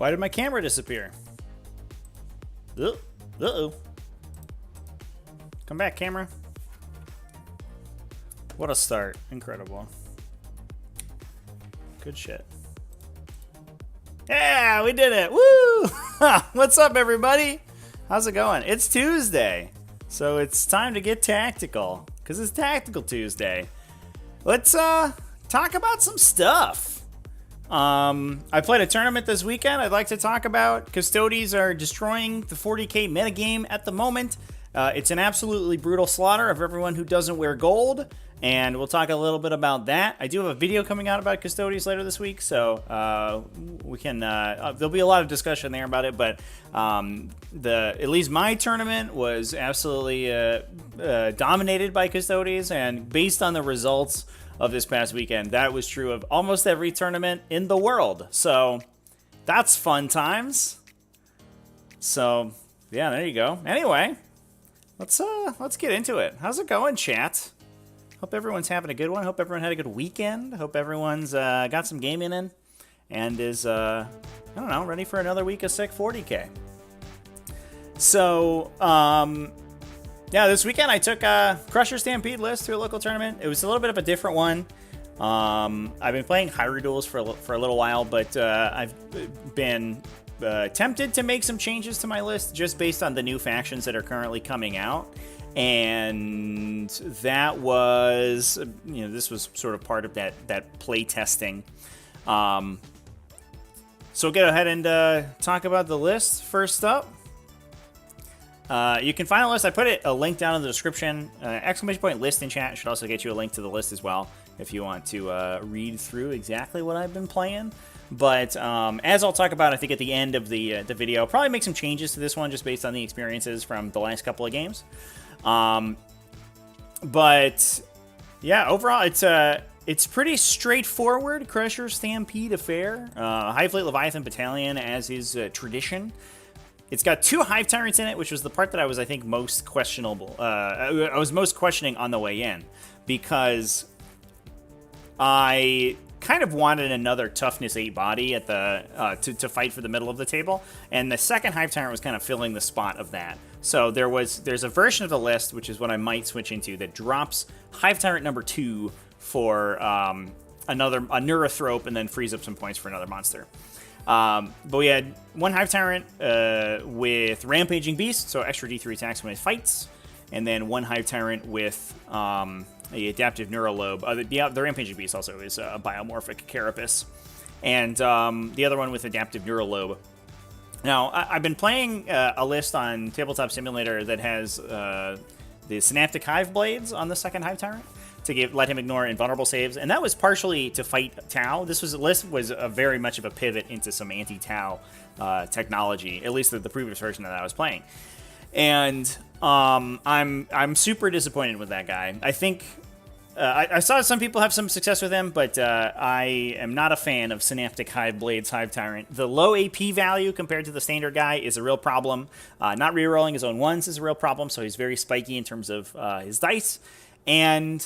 Why did my camera disappear? Uh-oh. Come back, camera. What a start. Incredible. Good shit. Yeah, we did it. Woo! What's up, everybody? How's it going? It's Tuesday. So it's time to get tactical. Because it's Tactical Tuesday. Let's talk about some stuff. I played a tournament this weekend I'd like to talk about. Custodes are destroying the 40k metagame at the moment. It's an absolutely brutal slaughter of everyone who doesn't wear gold, and we'll talk a little bit about that. I do have a video coming out about Custodes later this week, so we can there'll be a lot of discussion there about it, but at least my tournament was absolutely dominated by Custodes, and based on the results of this past weekend, that was true of almost every tournament in the world. So that's fun times. So yeah, there you go. Anyway, let's get into it. How's it going, chat? Hope everyone's having a good one. Hope everyone had a good weekend. Hope everyone's got some gaming in and is I don't know, ready for another week of sick 40k. So yeah, this weekend I took a Crusher Stampede list to a local tournament. It was a little bit of a different one. I've been playing Hyrule Duels for a little while, but I've been tempted to make some changes to my list just based on the new factions that are currently coming out. And that was, this was sort of part of that play testing. So we'll go ahead and talk about the list first up. You can find a list. I put a link down in the description. Exclamation point list in chat should also get you a link to the list as well if you want to read through exactly what I've been playing. But as I'll talk about, I think at the end of the video, I'll probably make some changes to this one just based on the experiences from the last couple of games. But yeah, overall, it's pretty straightforward Crusher Stampede affair. High Fleet Leviathan Battalion, as is tradition. It's got 2 Hive Tyrants in it, which was the part that I was, I think, most questionable. I was most questioning on the way in, because I kind of wanted another Toughness 8 body at the to fight for the middle of the table, and the second Hive Tyrant was kind of filling the spot of that. So there's a version of the list, which is what I might switch into, that drops Hive Tyrant number 2 for a Neurothrope, and then frees up some points for another monster. But we had 1 Hive Tyrant with Rampaging Beast, so extra D3 attacks when it fights, and then 1 Hive Tyrant with the Adaptive Neurolobe. The Rampaging Beast also is a Biomorphic Carapace, and the other one with Adaptive Neurolobe. Now, I've been playing a list on Tabletop Simulator that has the Synaptic Hive Blades on the second Hive Tyrant to let him ignore invulnerable saves, and that was partially to fight Tau. This list was very much of a pivot into some anti-Tau technology, at least the previous version that I was playing. And I'm super disappointed with that guy. I think I saw some people have some success with him, but I am not a fan of Synaptic Hive Blades Hive Tyrant. The low AP value compared to the standard guy is a real problem. Not rerolling his own ones is a real problem, so he's very spiky in terms of his dice. And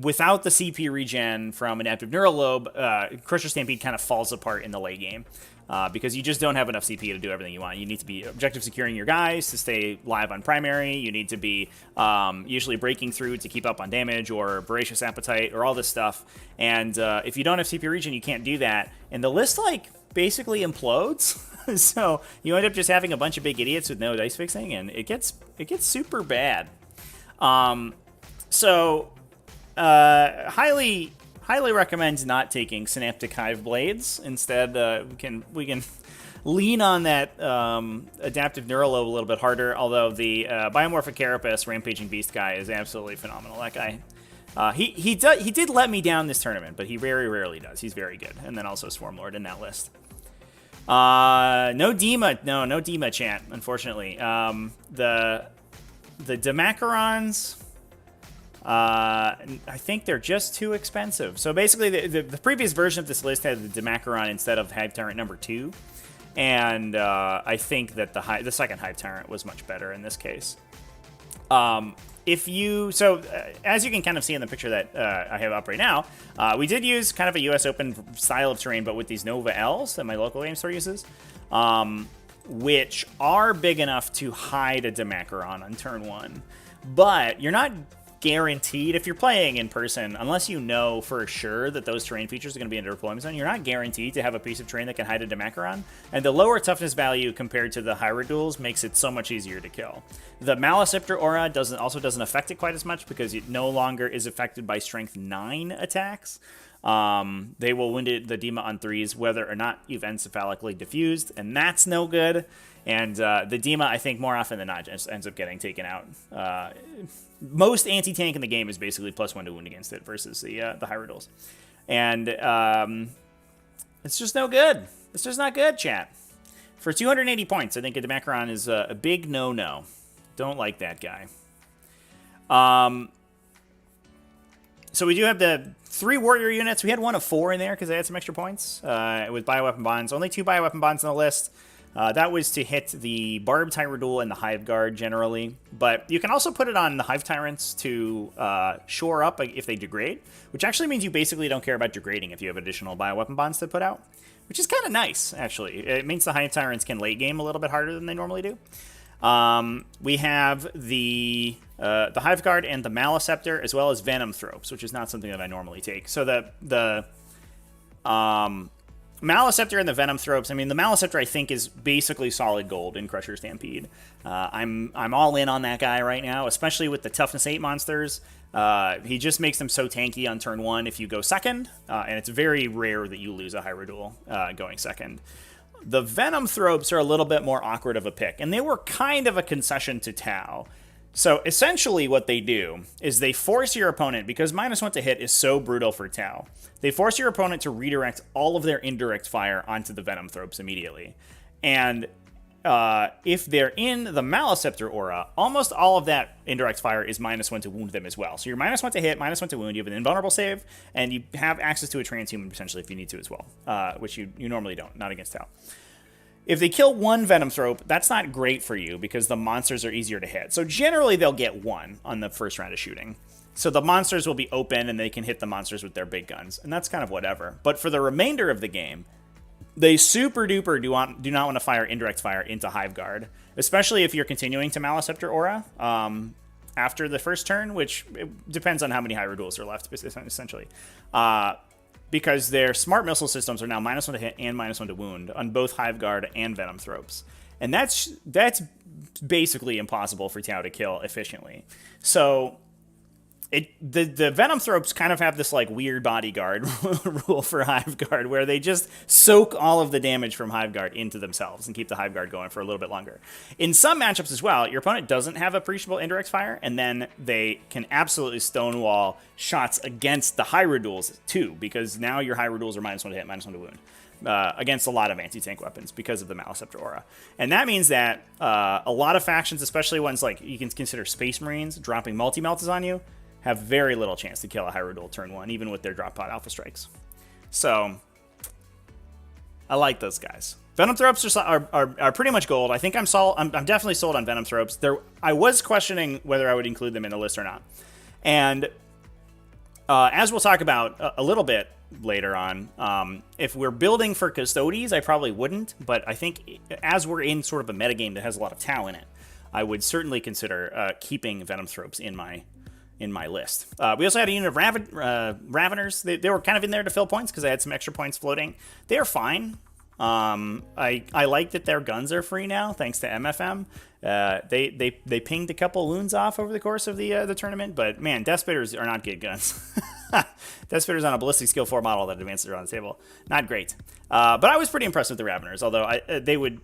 without the CP regen from Adaptive Neurolobe, Crusher Stampede kind of falls apart in the late game. Because you just don't have enough CP to do everything you want. You need to be objective securing your guys to stay live on primary. You need to be usually breaking through to keep up on damage, or Voracious Appetite, or all this stuff. And if you don't have CP regen, you can't do that. And the list, basically implodes. So you end up just having a bunch of big idiots with no dice fixing, and it gets super bad. Highly recommend not taking Synaptic Hive Blades. Instead, we can lean on that Adaptive Neurolobe a little bit harder, although the Biomorphic Carapace Rampaging Beast guy is absolutely phenomenal. That guy, he did let me down this tournament, but he very rarely does. He's very good. And then also Swarmlord in that list. No Dima chat, unfortunately. The Demacarons, I think they're just too expensive. So basically, the previous version of this list had the Demacaron instead of Hive Tyrant number 2. And I think that the second Hive Tyrant was much better in this case. as you can kind of see in the picture that I have up right now, we did use kind of a US Open style of terrain, but with these Nova Ls that my local game store uses, which are big enough to hide a Demacaron on turn 1. But you're not guaranteed, if you're playing in person, unless you know for sure that those terrain features are going to be in a deployment zone, you're not guaranteed to have a piece of terrain that can hide a Demacaron, and the lower toughness value compared to the Hierodules makes it so much easier to kill. The Maleceptor aura also doesn't affect it quite as much because it no longer is affected by strength 9 attacks. They will wound the Dema on 3s whether or not you've encephalically diffused, and that's no good. And the Dema, I think, more often than not, just ends up getting taken out. Most anti-tank in the game is basically +1 to wound against it versus the Hierodules. And it's just no good. It's just not good, chat. For 280 points, I think a Demacaron is a big no-no. Don't like that guy. So we do have the 3 warrior units. We had one of 4 in there because they had some extra points with bioweapon bonds. Only 2 bioweapon bonds on the list. That was to hit the Barbed Hierodule and the Hive Guard generally. But you can also put it on the Hive Tyrants to shore up if they degrade, which actually means you basically don't care about degrading if you have additional bioweapon bonds to put out, which is kind of nice, actually. It means the Hive Tyrants can late game a little bit harder than they normally do. We have the Hive Guard and the Maleceptor, as well as Venom Thropes, which is not something that I normally take. So the Maleceptor and the Venom Thropes, I mean, the Maleceptor, I think, is basically solid gold in Crusher Stampede. I'm all in on that guy right now, especially with the Toughness 8 monsters. He just makes them so tanky on turn 1 if you go second, and it's very rare that you lose a Hierodule going second. The Venom Thropes are a little bit more awkward of a pick, and they were kind of a concession to Tau. So essentially what they do is they force your opponent, because -1 to hit is so brutal for Tau, they force your opponent to redirect all of their indirect fire onto the Venom Thropes immediately. And if they're in the Maleceptor aura, almost all of that indirect fire is -1 to wound them as well. So you're -1 to hit, -1 to wound, you have an invulnerable save, and you have access to a transhuman potentially if you need to as well, which you normally don't, not against Tau. If they kill 1 Venom Thrope, that's not great for you because the monsters are easier to hit. So generally they'll get 1 on the first round of shooting. So the monsters will be open and they can hit the monsters with their big guns, and that's kind of whatever. But for the remainder of the game, they super duper do not want to fire indirect fire into Hive Guard, especially if you're continuing to Maleceptor aura after the first turn, which depends on how many Hierodules are left, essentially. Because their smart missile systems are now -1 to hit and -1 to wound on both Hive Guard and Venom Thropes. And that's basically impossible for Tau to kill efficiently. So the Venom Thropes kind of have this like weird bodyguard rule for Hive Guard where they just soak all of the damage from Hive Guard into themselves and keep the Hive Guard going for a little bit longer. In some matchups as well, your opponent doesn't have appreciable indirect fire, and then they can absolutely stonewall shots against the Hierodules too, because now your Hierodules are -1 to hit, -1 to wound. Against a lot of anti-tank weapons because of the Maleceptor aura. And that means that a lot of factions, especially ones like you can consider Space Marines, dropping multi-meltas on you, have very little chance to kill a Hierodule turn 1, even with their drop pod alpha strikes. So, I like those guys. Venom Thropes are pretty much gold. I think I'm definitely sold on Venom Thropes. I was questioning whether I would include them in the list or not. And as we'll talk about a little bit later on, if we're building for Custodes, I probably wouldn't. But I think as we're in sort of a metagame that has a lot of Tau in it, I would certainly consider keeping Venom Thropes in my list. We also had a unit of Raveners. They were kind of in there to fill points because I had some extra points floating. They're fine. I like that their guns are free now, thanks to MFM. They pinged a couple wounds off over the course of the tournament, but man, Death Spitters are not good guns. Death Spitters on a ballistic skill 4 model that advances around the table. Not great. But I was pretty impressed with the Raveners, although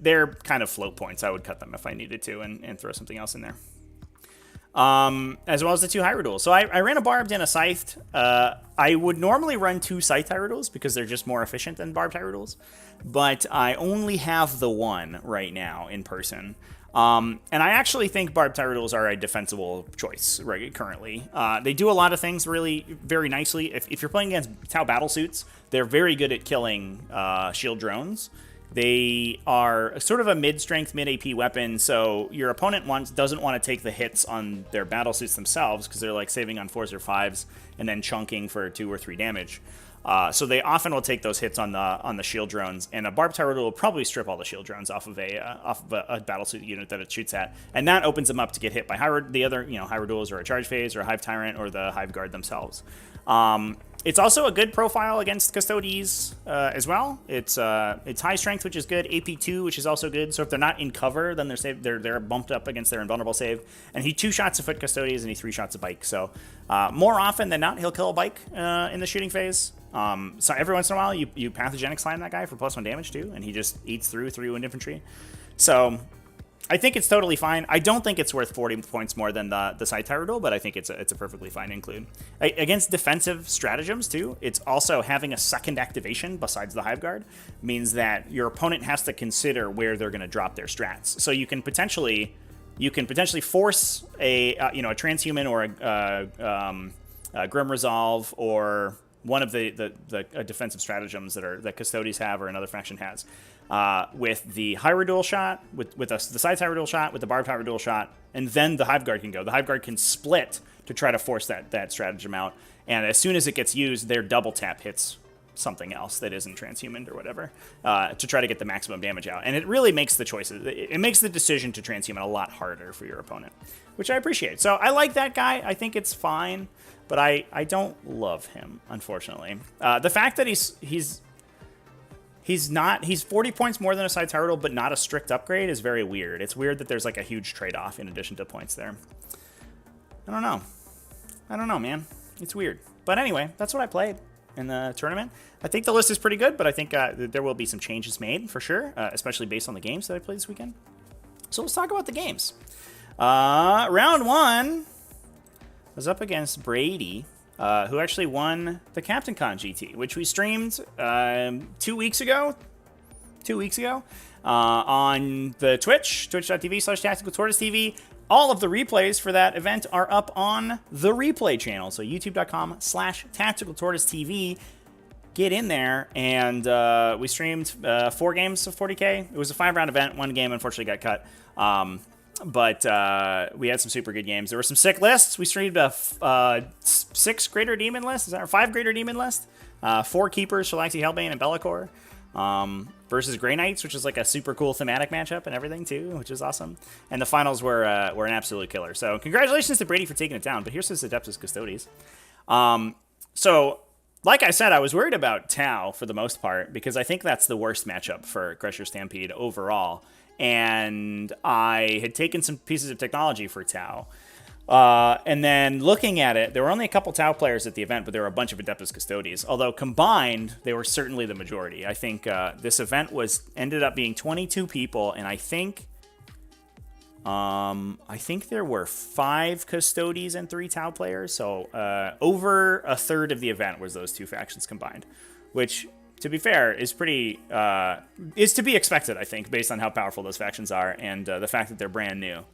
they're kind of float points. I would cut them if I needed to and throw something else in there. As well as the 2 Hierodules. So I ran a Barbed and a Scythed. I would normally run 2 Scythed Hierodules because they're just more efficient than Barbed Hierodules. But I only have the 1 right now in person. And I actually think Barbed Hierodules are a defensible choice currently. They do a lot of things really very nicely. If you're playing against Tau Battlesuits, they're very good at killing shield drones. They are sort of a mid-strength, mid-AP weapon, so your opponent doesn't want to take the hits on their battle suits themselves because they're like saving on 4s or 5s and then chunking for 2 or 3 damage. So they often will take those hits on the shield drones, and a barbed tyranids will probably strip all the shield drones off of a battlesuit unit that it shoots at, and that opens them up to get hit by the other Hyrule or a charge phase or a hive tyrant or the hive guard themselves. It's also a good profile against Custodes as well. It's high strength, which is good. AP2, which is also good. So if they're not in cover, then they're bumped up against their invulnerable save. And he 2 shots a foot Custodes and he 3 shots a bike. So more often than not, he'll kill a bike in the shooting phase. So every once in a while, you pathogenic slime that guy for +1 damage too, and he just eats through 3 wound infantry. So I think it's totally fine. I don't think it's worth 40 points more than the side Tyranids, but I think it's a perfectly fine include. Against defensive stratagems too, it's also having a second activation besides the Hive Guard means that your opponent has to consider where they're going to drop their strats. So you can potentially force a transhuman or a Grim Resolve or one of the defensive stratagems that Custodes have or another faction has. With the Hyrule shot, with the side Hyrule shot, with the barbed Hyrule shot, and then the Hive Guard can go. The Hive Guard can split to try to force that stratagem out, and as soon as it gets used, their double tap hits something else that isn't transhuman or whatever to try to get the maximum damage out. And it really makes the choices. It makes the decision to transhuman a lot harder for your opponent, which I appreciate. So I like that guy. I think it's fine, but I don't love him, unfortunately. The fact that he's 40 points more than a side Tyranids, but not a strict upgrade is very weird. It's weird that there's like a huge trade-off in addition to points there. I don't know, man. It's weird. But anyway, that's what I played in the tournament. I think the list is pretty good, but I think there will be some changes made for sure, especially based on the games that I played this weekend. So let's talk about the games. Round 1 was up against Brady, who actually won the Captain Con GT, which we streamed 2 weeks ago. On the twitch.tv/TacticalTortoise. All of the replays for that event are up on the replay channel. So youtube.com/TacticalTortoise. Get in there, and we streamed 4 games of 40k. It was a 5-round event. 1 game unfortunately got cut. But we had some super good games. There were some sick lists. We streamed a 6 Greater Demon list. Is that our 5 Greater Demon list? 4 Keepers, Shalaxi, Hellbane, and Be'lakor. Versus Grey Knights, which is like a super cool thematic matchup and everything too, which is awesome. And the finals were an absolute killer. So congratulations to Brady for taking it down. But here's his Adeptus Custodes. So like I said, I was worried about Tau for the most part because I think that's the worst matchup for Crusher Stampede overall. And I had taken some pieces of technology for Tau. And then looking at it, there were only a couple Tau players at the event, but there were a bunch of Adeptus Custodes. Although combined, they were certainly the majority. I think this event ended up being 22 people, and I think there were 5 Custodes and 3 Tau players. So over a third of the event was those 2 factions combined, which, to be fair, is to be expected, I think, based on how powerful those factions are and the fact that they're brand new.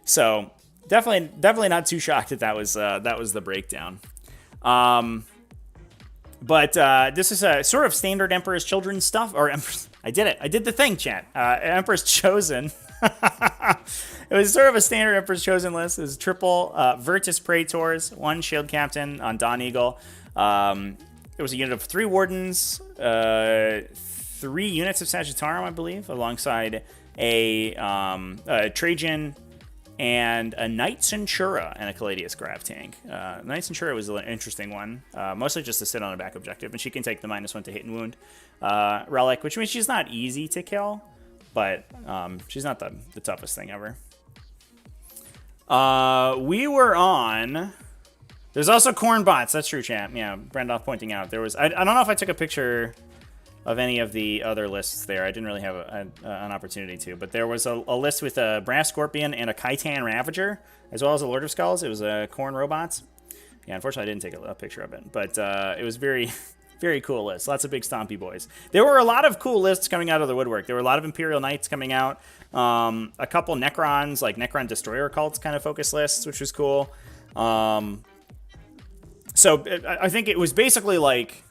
So definitely not too shocked that was the breakdown. But this is a sort of standard Emperor's Children stuff, or I did the thing, chat. Emperor's Chosen. It was sort of a standard Emperor's Chosen list. It was triple Virtus Praetors, 1 Shield Captain on Dawn Eagle. There was a unit of 3 Wardens, 3 units of Sagittarium, I believe, alongside a Trajan and a Knight Centura and a Caladius Grav tank. Knight Centura was an interesting one, mostly just to sit on a back objective, and she can take the -1 to hit and wound relic, which means she's not easy to kill, but she's not the toughest thing ever. We were on... There's also corn bots. That's true, chat. Yeah, Brandoff pointing out. There was... I don't know if I took a picture of any of the other lists there. I didn't really have an opportunity to, but there was a list with a Brass Scorpion and a Khitan Ravager, as well as a Lord of Skulls. It was a Corn Robots. Yeah, unfortunately, I didn't take a picture of it, but it was very, very cool list. Lots of big stompy boys. There were a lot of cool lists coming out of the woodwork. There were a lot of Imperial Knights coming out. A couple Necrons, like Necron Destroyer cults kind of focus lists, which was cool. So I think it was basically like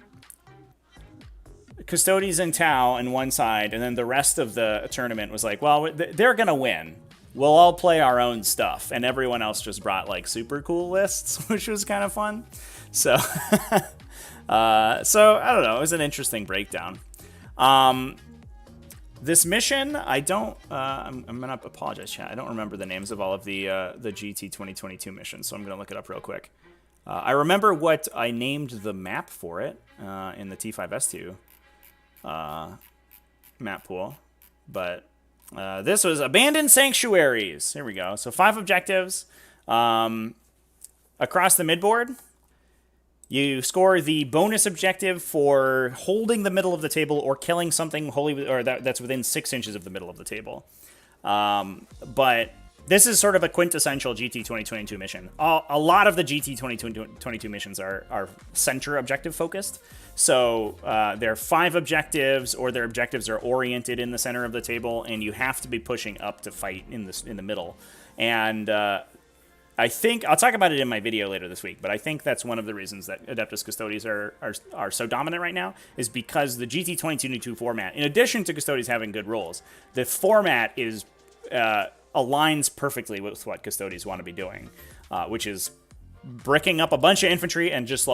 Custodes and Tau on one side, and then the rest of the tournament was like, well, they're going to win. We'll all play our own stuff. And everyone else just brought, like, super cool lists, which was kind of fun. So, I don't know. It was an interesting breakdown. This mission, I don't... I'm going to apologize, chat. I don't remember the names of all of the GT 2022 missions, so I'm going to look it up real quick. I remember what I named the map for it in the T5S2 map pool, but this was Abandoned Sanctuaries. Here we go. So 5 objectives across the midboard. You score the bonus objective for holding the middle of the table or killing something that's within 6 inches of the middle of the table. But this is sort of a quintessential GT 2022 mission. A lot of the GT 2022 missions are center objective focused. So there are 5 objectives, or their objectives are oriented in the center of the table, and you have to be pushing up to fight in the middle. And I think I'll talk about it in my video later this week, but I think that's one of the reasons that Adeptus Custodes are so dominant right now, is because the GT 2022 format, in addition to Custodes having good rules, the format is aligns perfectly with what Custodes want to be doing, which is bricking up a bunch of infantry and just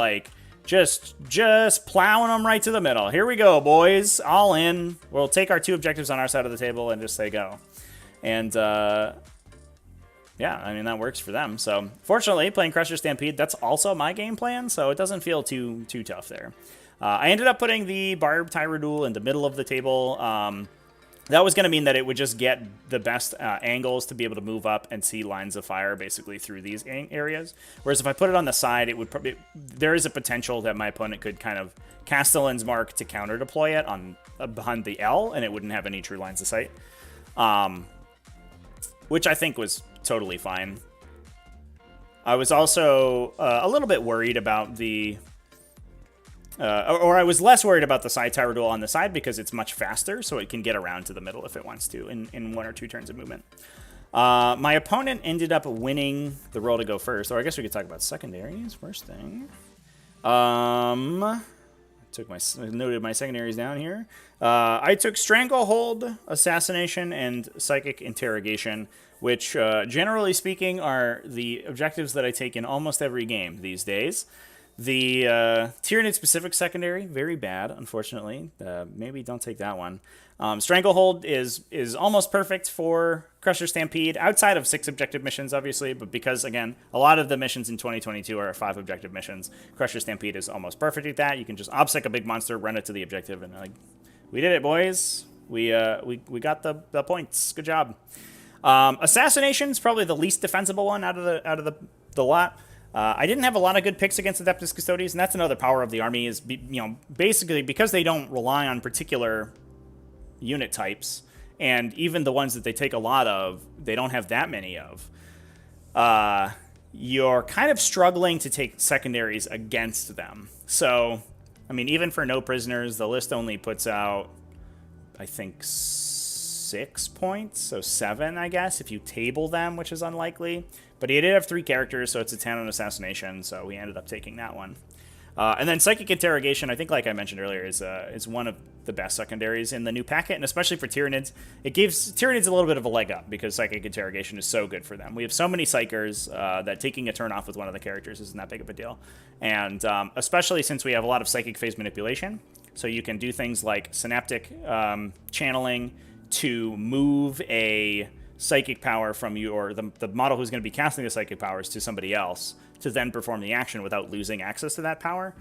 plowing them right to the middle. Here we go, boys. All in. We'll take our 2 objectives on our side of the table and just say go. And, yeah, I mean, that works for them. So, fortunately, playing Crusher Stampede, that's also my game plan, so it doesn't feel too tough there. I ended up putting the Barbed Tyranids in the middle of the table. That was going to mean that it would just get the best angles to be able to move up and see lines of fire basically through these areas. Whereas if I put it on the side, it would probably... There is a potential that my opponent could kind of Castellan's Mark to counter deploy it on behind the L, and it wouldn't have any true lines of sight. Which I think was totally fine. I was also a little bit worried about the... or I was less worried about the side tower duel on the side because it's much faster, so it can get around to the middle if it wants to in 1 or 2 turns of movement. My opponent ended up winning the roll to go first, or I guess we could talk about secondaries first thing. Noted my secondaries down here. I took Stranglehold, Assassination, and Psychic Interrogation, which, generally speaking, are the objectives that I take in almost every game these days. The Tyranid specific secondary, very bad, unfortunately. Maybe don't take that one. Stranglehold is almost perfect for Crusher Stampede, outside of 6 objective missions, obviously, but because, again, a lot of the missions in 2022 are 5 objective missions, Crusher Stampede is almost perfect at that. You can just obsec a big monster, run it to the objective, and like, we did it, boys. We got the points. Good job. Assassination is probably the least defensible one out of the lot. I didn't have a lot of good picks against Adeptus Custodes, and that's another power of the army is, basically because they don't rely on particular unit types, and even the ones that they take a lot of, they don't have that many of. You're kind of struggling to take secondaries against them. So, I mean, even for no prisoners, the list only puts out, I think, 6 points, so 7, I guess, if you table them, which is unlikely. But he did have 3 characters, so it's a 10 on Assassination, so we ended up taking that one. And then Psychic Interrogation, I think, like I mentioned earlier, is one of the best secondaries in the new packet, and especially for Tyranids. It gives Tyranids a little bit of a leg up, because Psychic Interrogation is so good for them. We have so many Psychers that taking a turn off with one of the characters isn't that big of a deal. And especially since we have a lot of Psychic Phase Manipulation, so you can do things like Synaptic Channeling to move a psychic power from you, or the model who's going to be casting the psychic powers, to somebody else to then perform the action without losing access to that power.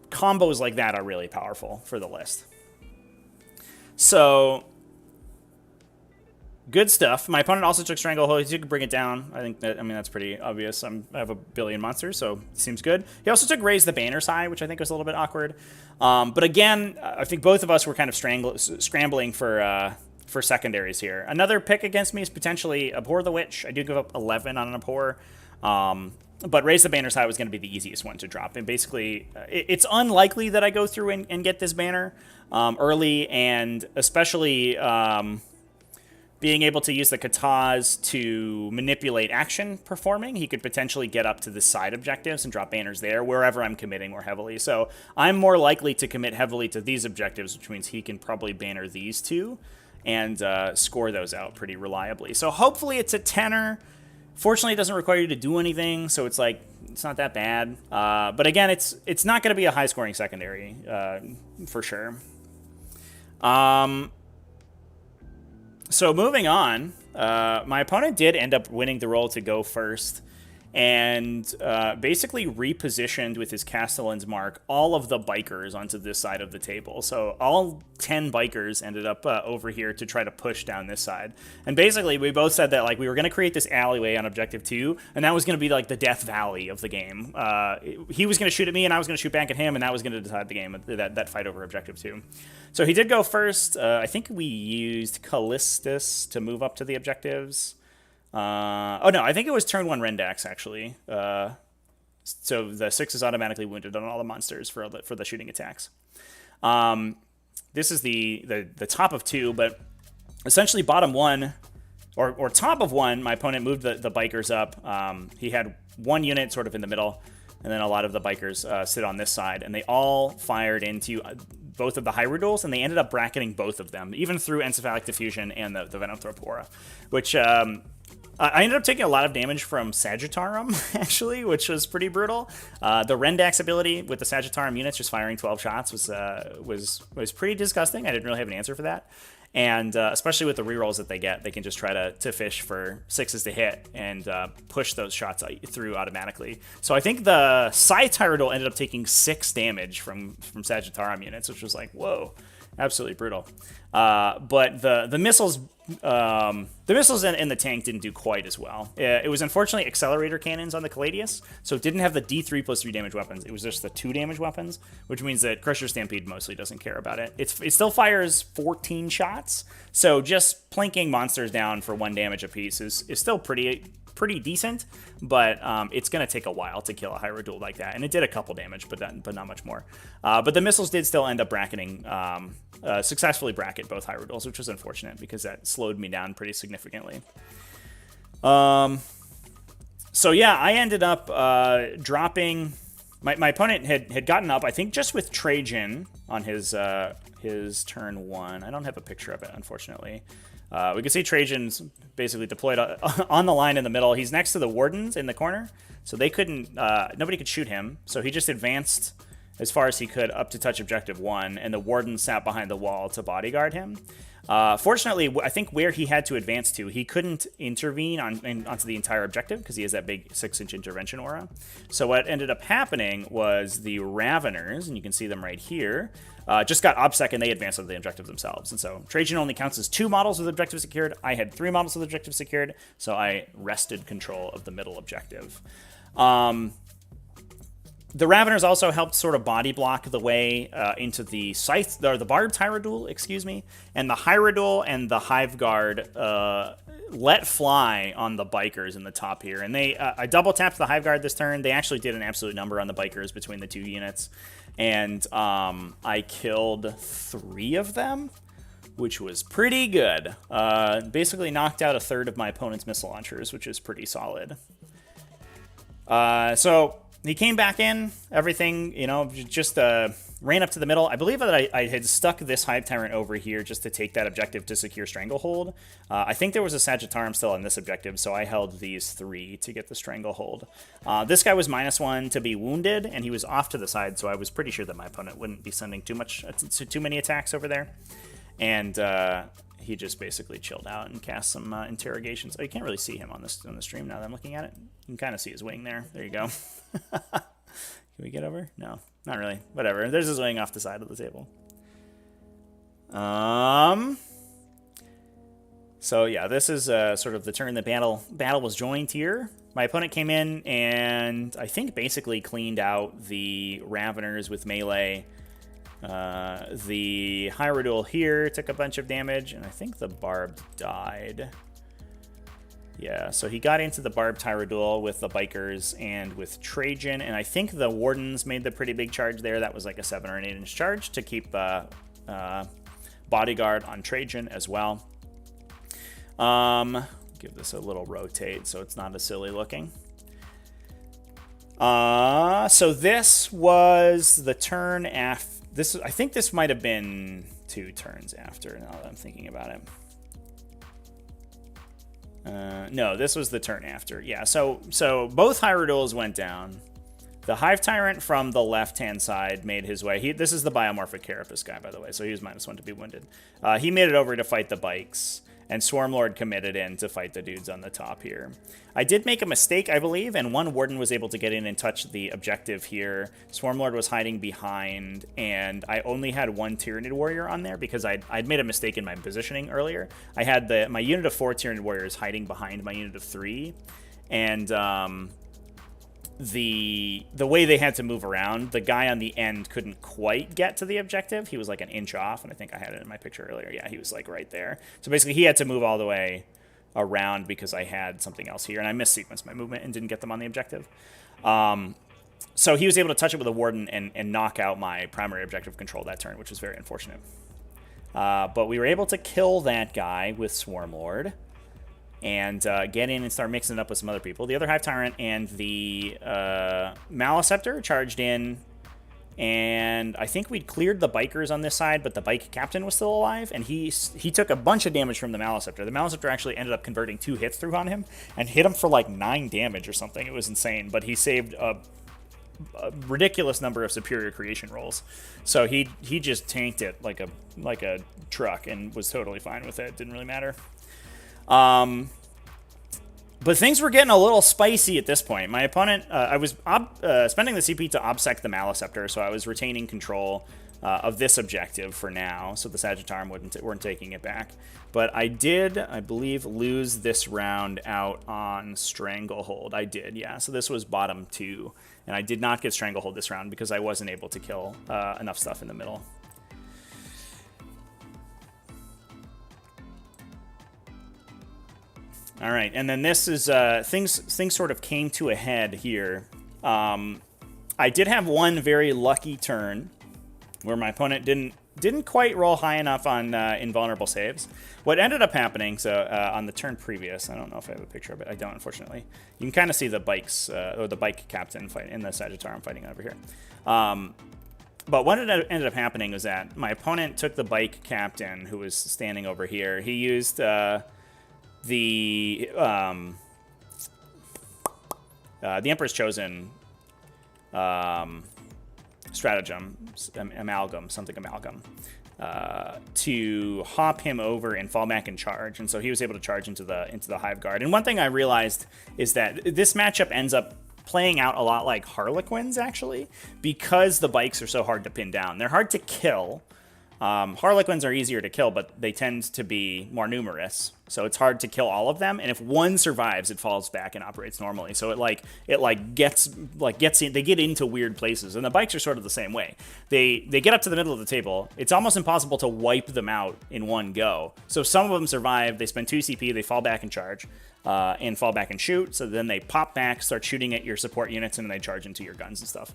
Combos like that are really powerful for the list. So, good stuff. My opponent also took Stranglehold. You can bring it down. I think that's pretty obvious. I have a billion monsters, so it seems good. He also took Raise the Banner side, which I think was a little bit awkward. But again, I think both of us were kind of scrambling for secondaries here. Another pick against me is potentially Abhor the Witch. I do give up 11 on an Abhor. But Raise the Banner side was going to be the easiest one to drop. And basically, it's unlikely that I go through and get this banner early, and especially being able to use the Custodes to manipulate action performing, he could potentially get up to the side objectives and drop banners there, wherever I'm committing more heavily. So I'm more likely to commit heavily to these objectives, which means he can probably banner these two and score those out pretty reliably. So hopefully it's a 10er. Fortunately, it doesn't require you to do anything, so it's like, it's not that bad. But again, it's not going to be a high-scoring secondary, for sure. So moving on, my opponent did end up winning the role to go first, and basically repositioned with his Castellan's Mark all of the bikers onto this side of the table. So all 10 bikers ended up over here to try to push down this side. And basically, we both said that like we were going to create this alleyway on Objective 2, and that was going to be like the Death Valley of the game. He was going to shoot at me, and I was going to shoot back at him, and that was going to decide the game, that fight over Objective 2. So he did go first. I think we used Callistus to move up to the objectives. Oh no, I think it was turn 1 Rendax, actually. So the 6 is automatically wounded on all the monsters for the shooting attacks. This is the top of 2, but essentially bottom 1, or top of 1, my opponent moved the bikers up. He had 1 unit sort of in the middle, and then a lot of the bikers sit on this side, and they all fired into both of the Hyrule, and they ended up bracketing both of them, even through Encephalic Diffusion and the Venom Thropora, which... I ended up taking a lot of damage from Sagittarum, actually, which was pretty brutal. The Rendax ability with the Sagittarum units just firing 12 shots was pretty disgusting. I didn't really have an answer for that. And especially with the rerolls that they get, they can just try to fish for 6s to hit and push those shots through automatically. So I think the Scythe Tyranids ended up taking 6 damage from Sagittarum units, which was like, whoa, absolutely brutal. But the missiles... the missiles in the tank didn't do quite as well. It was unfortunately accelerator cannons on the Caladius, so it didn't have the D3 plus 3 damage weapons. It was just the 2 damage weapons, which means that Crusher Stampede mostly doesn't care about it. It still fires 14 shots, so just plinking monsters down for 1 damage apiece is still pretty decent, but it's going to take a while to kill a Hyrule like that, and it did a couple damage, but not much more. But the missiles did still end up bracketing, successfully bracket both Hyrules, which was unfortunate because that slowed me down pretty significantly. So yeah, I ended up dropping... My opponent had gotten up, I think, just with Trajan on his turn 1. I don't have a picture of it, unfortunately. We can see Trajan's basically deployed on the line in the middle. He's next to the Wardens in the corner, so they couldn't... nobody could shoot him, so he just advanced as far as he could up to touch Objective 1, and the Warden sat behind the wall to bodyguard him. Fortunately, I think where he had to advance to, he couldn't intervene onto the entire objective because he has that big 6-inch intervention aura. So what ended up happening was the Raveners, and you can see them right here, just got OBSEC and they advanced on the objective themselves. And so Trajan only counts as 2 models with objective secured. I had 3 models with objective secured, so I wrested control of the middle objective. The Raveners also helped sort of body block the way into the Scythe, or the Barbed Hyrule, excuse me, and the Hyrule and the Hive Guard let fly on the bikers in the top here. And I double tapped the Hive Guard this turn. They actually did an absolute number on the bikers between the 2 units, and I killed 3 of them, which was pretty good. Basically knocked out a third of my opponent's missile launchers, which is pretty solid. So he came back in, everything, just ran up to the middle. I believe that I had stuck this Hive Tyrant over here just to take that objective to secure Stranglehold. I think there was a Sagittarum still on this objective, so I held these 3 to get the Stranglehold. This guy was -1 to be wounded, and he was off to the side, so I was pretty sure that my opponent wouldn't be sending too many attacks over there. And he just basically chilled out and cast some interrogations. Oh, you can't really see him on the stream now that I'm looking at it. You can kind of see his wing there. There you go. Can we get over? No, not really. Whatever. There's his wing off the side of the table. So yeah, this is sort of the turn the battle was joined here. My opponent came in and I think basically cleaned out the Raveners with melee. The Hyrule here took a bunch of damage, and I think the Barb died. Yeah, so he got into the Barbed Hyrule with the bikers and with Trajan, and I think the Wardens made the pretty big charge there. That was like a 7 or an 8-inch charge to keep bodyguard on Trajan as well. Give this a little rotate so it's not as silly looking. So this was the turn after. I think this might have been 2 turns after, now that I'm thinking about it. No, this was the turn after. Yeah, so both Hierodules went down. The Hive Tyrant from the left-hand side made his way. This is the biomorphic Carapace guy, by the way, so he was -1 to be wounded. He made it over to fight the bikes, and Swarmlord committed in to fight the dudes on the top here. I did make a mistake, I believe, and one Warden was able to get in and touch the objective here. Swarmlord was hiding behind, and I only had 1 Tyranid Warrior on there because I'd made a mistake in my positioning earlier. I had my unit of 4 Tyranid Warriors hiding behind my unit of 3, and the way they had to move around, the guy on the end couldn't quite get to the objective. He was like an inch off, and I think I had it in my picture earlier. Yeah, he was like right there. So basically he had to move all the way around because I had something else here, and I missequenced my movement and didn't get them on the objective. So he was able to touch it with a Warden and knock out my primary objective control that turn, which was very unfortunate. But we were able to kill that guy with Swarmlord and get in and start mixing it up with some other people. The other Hive Tyrant and the Maleceptor charged in, and I think we'd cleared the bikers on this side, but the bike captain was still alive, and he took a bunch of damage from the Maleceptor. The Maleceptor actually ended up converting 2 hits through on him and hit him for like 9 damage or something. It was insane, but he saved a ridiculous number of superior creation rolls. So he just tanked it like a truck and was totally fine with it. Didn't really matter. But things were getting a little spicy at this point. My opponent, I was spending the CP to obsec the Maleceptor, so I was retaining control of this objective for now, so the Sagittarium weren't taking it back. But I did, I believe, lose this round out on Stranglehold. I did, yeah. So this was bottom 2, and I did not get Stranglehold this round because I wasn't able to kill enough stuff in the middle. All right, and then this is things sort of came to a head here. I did have one very lucky turn where my opponent didn't quite roll high enough on invulnerable saves. What ended up happening, so on the turn previous, I don't know if I have a picture of it. I don't, unfortunately. You can kind of see the bikes or the bike captain fight in the Sagittarium fighting over here. But what ended up happening was that my opponent took the bike captain who was standing over here. He used the Emperor's Chosen stratagem, amalgam, to hop him over and fall back and charge, and so he was able to charge into the Hive Guard. And one thing I realized is that this matchup ends up playing out a lot like Harlequins, actually, because the bikes are so hard to pin down. They're hard to kill. Harlequins are easier to kill, but they tend to be more numerous, so it's hard to kill all of them. And if one survives, it falls back and operates normally. So it gets in, they get into weird places, and the bikes are sort of the same way. They get up to the middle of the table. It's almost impossible to wipe them out in one go. So some of them survive. They spend 2 CP. They fall back and charge, and fall back and shoot. So then they pop back, start shooting at your support units, and then they charge into your guns and stuff.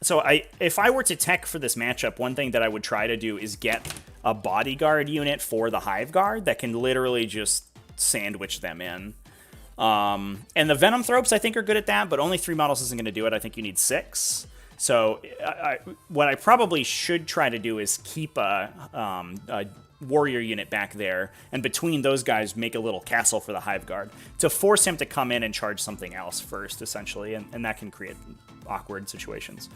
So if I were to tech for this matchup, one thing that I would try to do is get a bodyguard unit for the Hive Guard that can literally just sandwich them in. And the Venom Thropes, I think, are good at that, but only 3 models isn't going to do it. I think you need 6. So what I probably should try to do is keep a warrior unit back there, and between those guys make a little castle for the Hive Guard to force him to come in and charge something else first, essentially, and that can create awkward situations.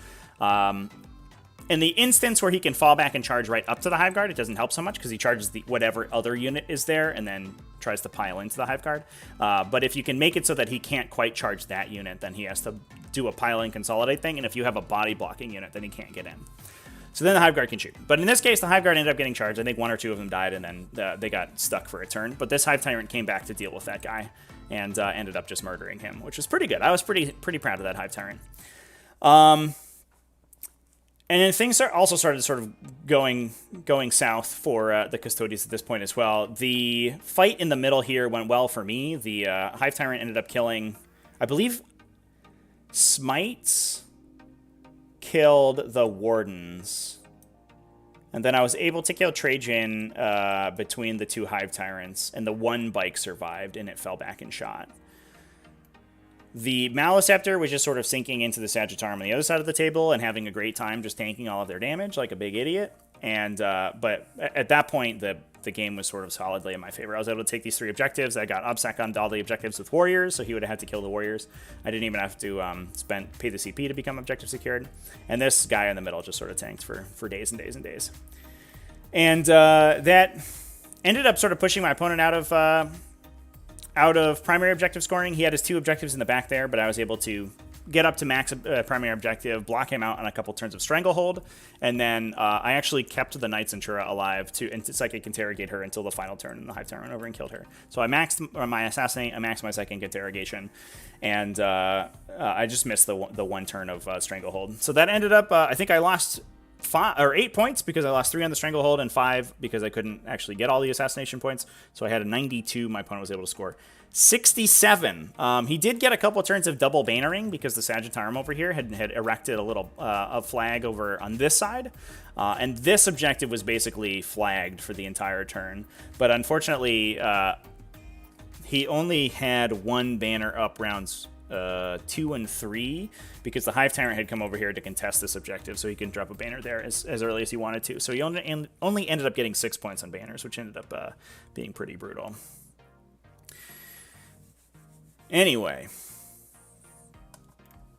In the instance where he can fall back and charge right up to the Hive Guard, it doesn't help so much because he charges whatever other unit is there and then tries to pile into the Hive Guard. But if you can make it so that he can't quite charge that unit, then he has to do a pile and consolidate thing, and if you have a body blocking unit, then he can't get in. So then the Hive Guard can shoot. But in this case, the Hive Guard ended up getting charged. I think 1 or 2 of them died, and then they got stuck for a turn. But this Hive Tyrant came back to deal with that guy and ended up just murdering him, which was pretty good. I was pretty proud of that Hive Tyrant. And then things also started sort of going south for the Custodes at this point as well. The fight in the middle here went well for me. The Hive Tyrant ended up killing, I believe, Smites killed the Wardens. And then I was able to kill Trajan between the 2 Hive Tyrants, and the 1 bike survived, and it fell back and shot. The Maliceptor was just sort of sinking into the Sagittarum on the other side of the table and having a great time just tanking all of their damage like a big idiot. And but at that point, the game was sort of solidly in my favor. I was able to take these 3 objectives. I got Obsec on all the objectives with Warriors, so he would have had to kill the Warriors. I didn't even have to pay the CP to become objective secured. And this guy in the middle just sort of tanked for days and days and days. And that ended up sort of pushing my opponent out of primary objective scoring. He had his 2 objectives in the back there, but I was able to get up to max primary objective, block him out on a couple turns of Stranglehold, and then I actually kept the Knight Centura alive to psychic interrogate her until the final turn, and the Hive Tyrant went over and killed her. So I maxed my Assassinate, I maxed my second interrogation, and I just missed the 1 turn of Stranglehold. So that ended up, I think I lost 8 points because I lost 3 on the Stranglehold and 5 because I couldn't actually get all the assassination points. So I had a 92. My opponent was able to score 67. He did get a couple turns of double bannering because the Sagittarum over here had erected a little a flag over on this side. And this objective was basically flagged for the entire turn. But unfortunately, he only had 1 banner up rounds 2 and 3 because the Hive Tyrant had come over here to contest this objective, so he can drop a banner there as early as he wanted to. So he only ended up getting 6 points on banners, which ended up being pretty brutal. Anyway,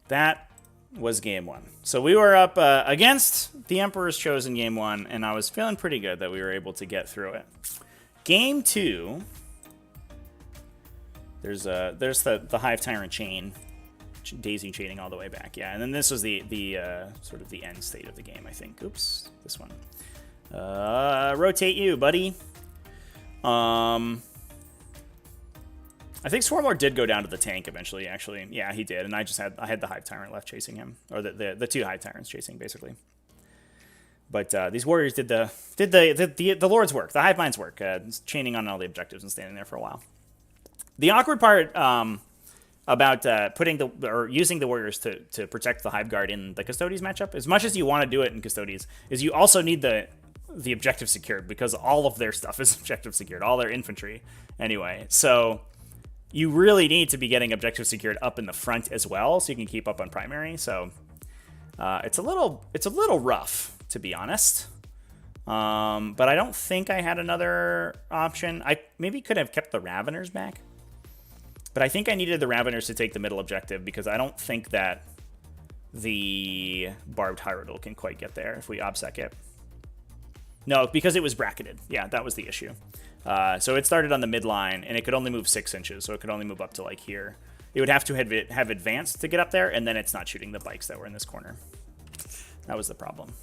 that was game 1. So we were up against the Emperor's Chosen game 1, and I was feeling pretty good that we were able to get through it. Game 2, there's the Hive Tyrant chain, daisy chaining all the way back. Yeah, and then this was the sort of the end state of the game, I think. Oops, this one. Rotate you, buddy. I think Swarmlord did go down to the tank eventually, actually. Yeah, he did, and I had the Hive Tyrant left chasing him, or the 2 Hive Tyrants chasing, basically. But these Warriors did the Lord's work, the Hive Mind's work, chaining on all the objectives and standing there for a while. The awkward part about using the Warriors to protect the Hive Guard in the Custodes matchup, as much as you want to do it in Custodes, is you also need the objective secured because all of their stuff is objective secured, all their infantry anyway. So you really need to be getting objective secured up in the front as well, so you can keep up on primary. So it's a little rough, to be honest. But I don't think I had another option. I maybe could have kept the Raveners back, but I think I needed the Raveners to take the middle objective because I don't think that the Barbed Hierodule can quite get there if we obsec it. No, because it was bracketed. Yeah, that was the issue. So it started on the midline, and it could only move 6 inches, so it could only move up to, like, here. It would have to have advanced to get up there, and then it's not shooting the bikes that were in this corner. That was the problem.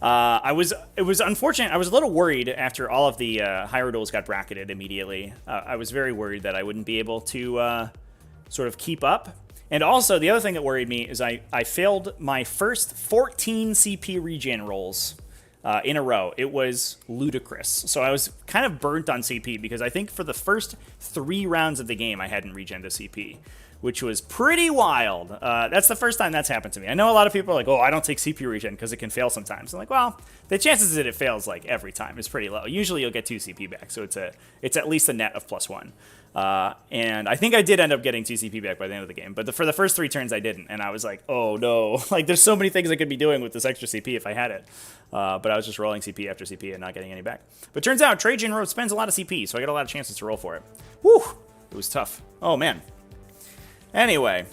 It was unfortunate. I was a little worried after all of the Hierodules got bracketed immediately. I was very worried that I wouldn't be able to sort of keep up. And also, the other thing that worried me is I failed my first 14 CP regen rolls in a row. It was ludicrous. So I was kind of burnt on CP because I think for the first 3 rounds of the game, I hadn't regened a CP, which was pretty wild. That's the first time that's happened to me. I know a lot of people are like, oh, I don't take CP regen because it can fail sometimes. I'm like, well, the chances that it fails like every time is pretty low. Usually you'll get 2 CP back, so it's at least a net of +1. And I think I did end up getting 2 CP back by the end of the game, but for the first 3 turns I didn't, and I was like, oh no, like there's so many things I could be doing with this extra CP if I had it. But I was just rolling CP after CP and not getting any back. But turns out Trajan Road spends a lot of CP, so I got a lot of chances to roll for it. Whew, it was tough. Oh man. Anyway,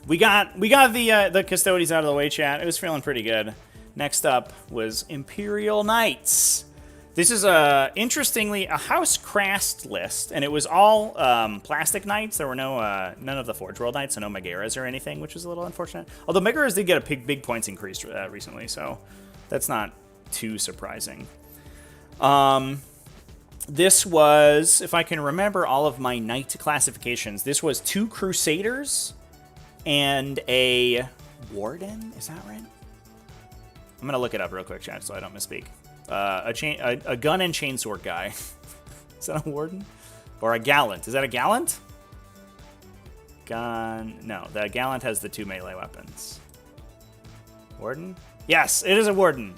we got the Custodes out of the way, chat. It was feeling pretty good. Next up was Imperial Knights. This is interestingly a House Crast list, and it was all plastic knights. There were none of the Forge World Knights, so no Megaras or anything, which was a little unfortunate. Although Megaras did get a big points increase recently, so that's not too surprising. This was, if I can remember all of my knight classifications, this was 2 Crusaders and a Warden. Is that right? I'm gonna look it up real quick, chat, so I don't misspeak. A gun and chainsword guy. Is that a Warden? Or a Gallant? Is that a Gallant? Gun. No, the Gallant has the 2 melee weapons. Warden? Yes, it is a Warden.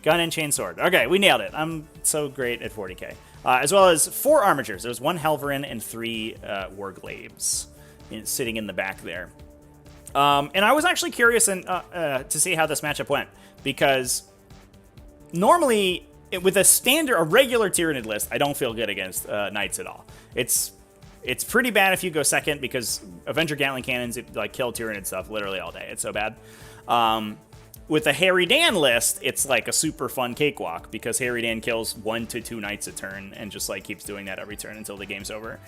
Gun and chain sword. Okay, we nailed it. I'm so great at 40k. As well as 4 armatures. There's 1 Helverin and 3 Warglaives sitting in the back there. And I was actually curious to see how this matchup went, because normally with a regular Tyranid list, I don't feel good against Knights at all. It's pretty bad if you go second, because Avenger Gatling Cannons kill Tyranid stuff literally all day. It's so bad. With a Harry Dan list, it's like a super fun cakewalk, because Harry Dan kills 1 to 2 Knights a turn and just keeps doing that every turn until the game's over.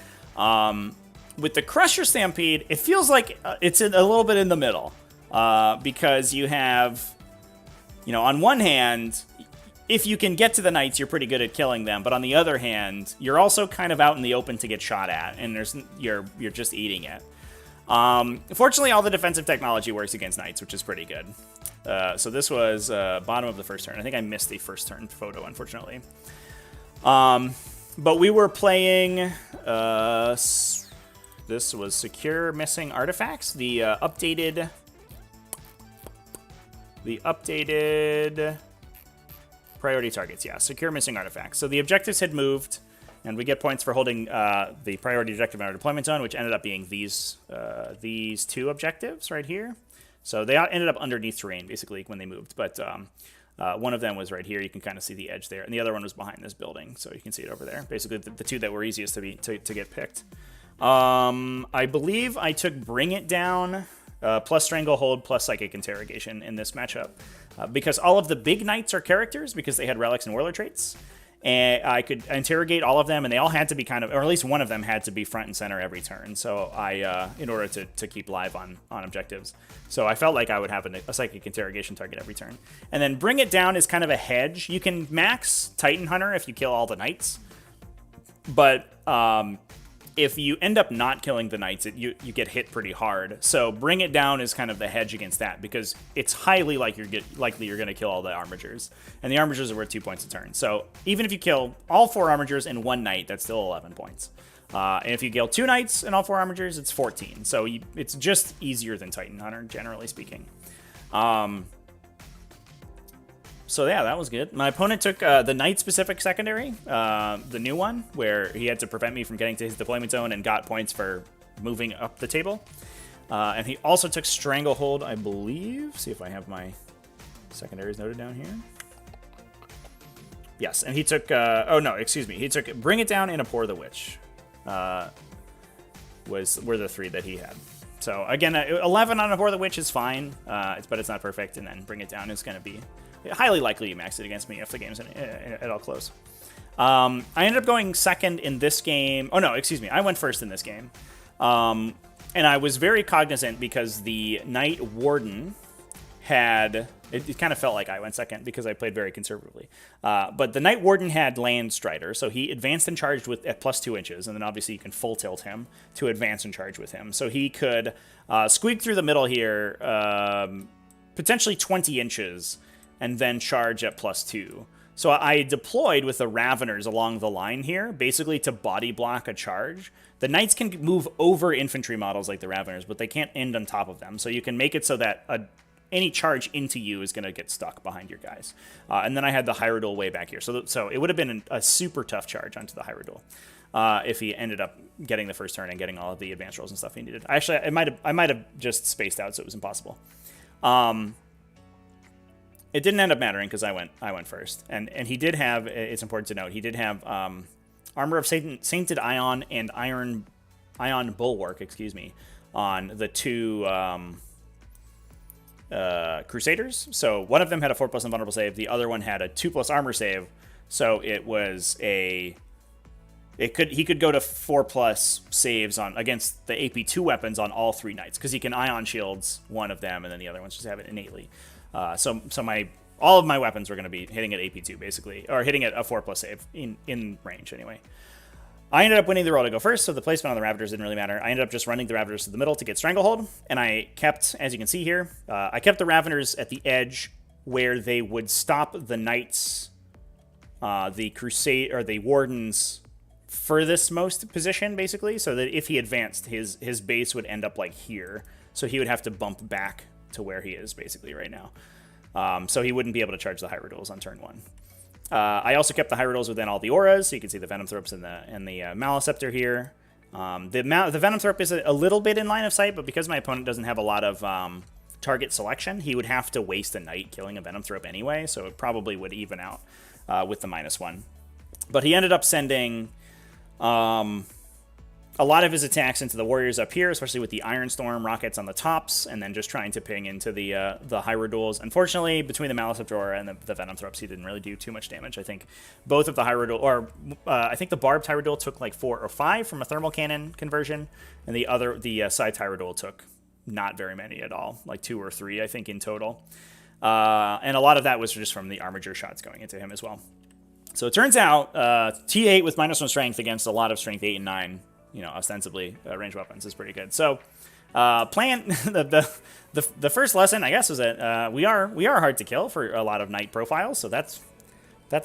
With the Crusher Stampede, it feels like it's a little bit in the middle, because you have, on one hand, if you can get to the Knights, you're pretty good at killing them, but on the other hand, you're also kind of out in the open to get shot at, and you're just eating it. Fortunately, all the defensive technology works against Knights, which is pretty good. So this was bottom of the first turn. I think I missed the first turn photo, unfortunately. But we were playing... this was Secure Missing Artifacts, the updated priority targets. Yeah, Secure Missing Artifacts. So the objectives had moved, and we get points for holding the priority objective in our deployment zone, which ended up being these 2 objectives right here. So they ended up underneath terrain, basically, when they moved. But one of them was right here. You can kind of see the edge there. And the other one was behind this building, so you can see it over there. Basically, the 2 that were easiest to get picked. I believe I took Bring It Down, plus Stranglehold, plus Psychic Interrogation in this matchup. Because all of the big Knights are characters, because they had Relics and Warlord traits. And I could interrogate all of them, and they all had to be or at least one of them had to be front and center every turn. So in order to keep live on objectives. So I felt like I would have a Psychic Interrogation target every turn. And then Bring It Down is kind of a hedge. You can max Titan Hunter if you kill all the Knights. But if you end up not killing the Knights, you get hit pretty hard. So Bring It Down is kind of the hedge against that, because it's highly likely you're going to kill all the armatures. And the armatures are worth 2 points a turn. So even if you kill all 4 armatures and 1 Knight, that's still 11 points. And if you kill 2 Knights and all 4 armatures, it's 14. So it's just easier than Titan Hunter, generally speaking. So yeah, that was good. My opponent took the Knight-specific secondary, the new one, where he had to prevent me from getting to his deployment zone and got points for moving up the table. And he also took Stranglehold, I believe. See if I have my secondaries noted down here. Yes, and he took... he took Bring It Down and Abhor the Witch. Were the 3 that he had. So again, 11 on Abhor the Witch is fine, but it's not perfect, and then Bring It Down is going to be... highly likely you max it against me if the game's at all close. I ended up going second in this game. Oh, no, excuse me. I went first in this game. And I was very cognizant, because the Knight Warden had... It kind of felt like I went second, because I played very conservatively. But the Knight Warden had Land Strider, so he advanced and charged at plus 2 inches, and then obviously you can full tilt him to advance and charge with him. So he could squeak through the middle here, potentially 20 inches, and then charge at plus 2. So I deployed with the Raveners along the line here, basically to body block a charge. The Knights can move over infantry models like the Raveners, but they can't end on top of them. So you can make it so that any charge into you is going to get stuck behind your guys. And then I had the Hyrule way back here. So it would have been a super tough charge onto the Hyrule if he ended up getting the first turn and getting all of the advanced rolls and stuff he needed. Actually, I might have just spaced out, so it was impossible. It didn't end up mattering, because I went first, and he did have. It's important to note he did have Armor of Sainted Ion and Iron Bulwark, on the 2 Crusaders. So one of them had a 4+ invulnerable save, the other one had a 2+ armor save. So it was he could go to 4+ saves against the AP2 weapons on all 3 Knights, because he can Ion Shields one of them, and then the other ones just have it innately. So all of my weapons were going to be hitting at AP2, basically, or hitting at a 4+ save in range anyway. I ended up winning the roll to go first, so the placement on the Ravagers didn't really matter. I ended up just running the Ravagers to the middle to get Stranglehold, and I kept, as you can see here, I kept the Raveners at the edge where they would stop the Knights, the Warden's furthest most position, basically, so that if he advanced, his base would end up like here, so he would have to bump back to where he is basically right now. So he wouldn't be able to charge the Hyrule on turn 1. I also kept the Hyrule within all the auras, so you can see the Venom Thropes and the Maleceptor here. The Venom Thrope is a little bit in line of sight, but because my opponent doesn't have a lot of target selection, he would have to waste a night killing a Venom Thrope anyway, so it probably would even out with the -1. But he ended up sending a lot of his attacks into the warriors up here, especially with the Iron Storm rockets on the tops, and then just trying to ping into the Hyrudules. Unfortunately, between the Maleceptor and the Venom Thropes, he didn't really do too much damage. I think both of the Hyrule, or I think the Barbed Hyrule took like 4 or 5 from a thermal cannon conversion, and the side Hyrule took not very many at all, like 2 or 3, I think, in total. And a lot of that was just from the Armiger shots going into him as well. So it turns out T8 with -1 strength against a lot of strength 8 and 9, ostensibly ranged weapons is pretty good. So playing the first lesson, I guess, is that we are hard to kill for a lot of knight profiles. So that's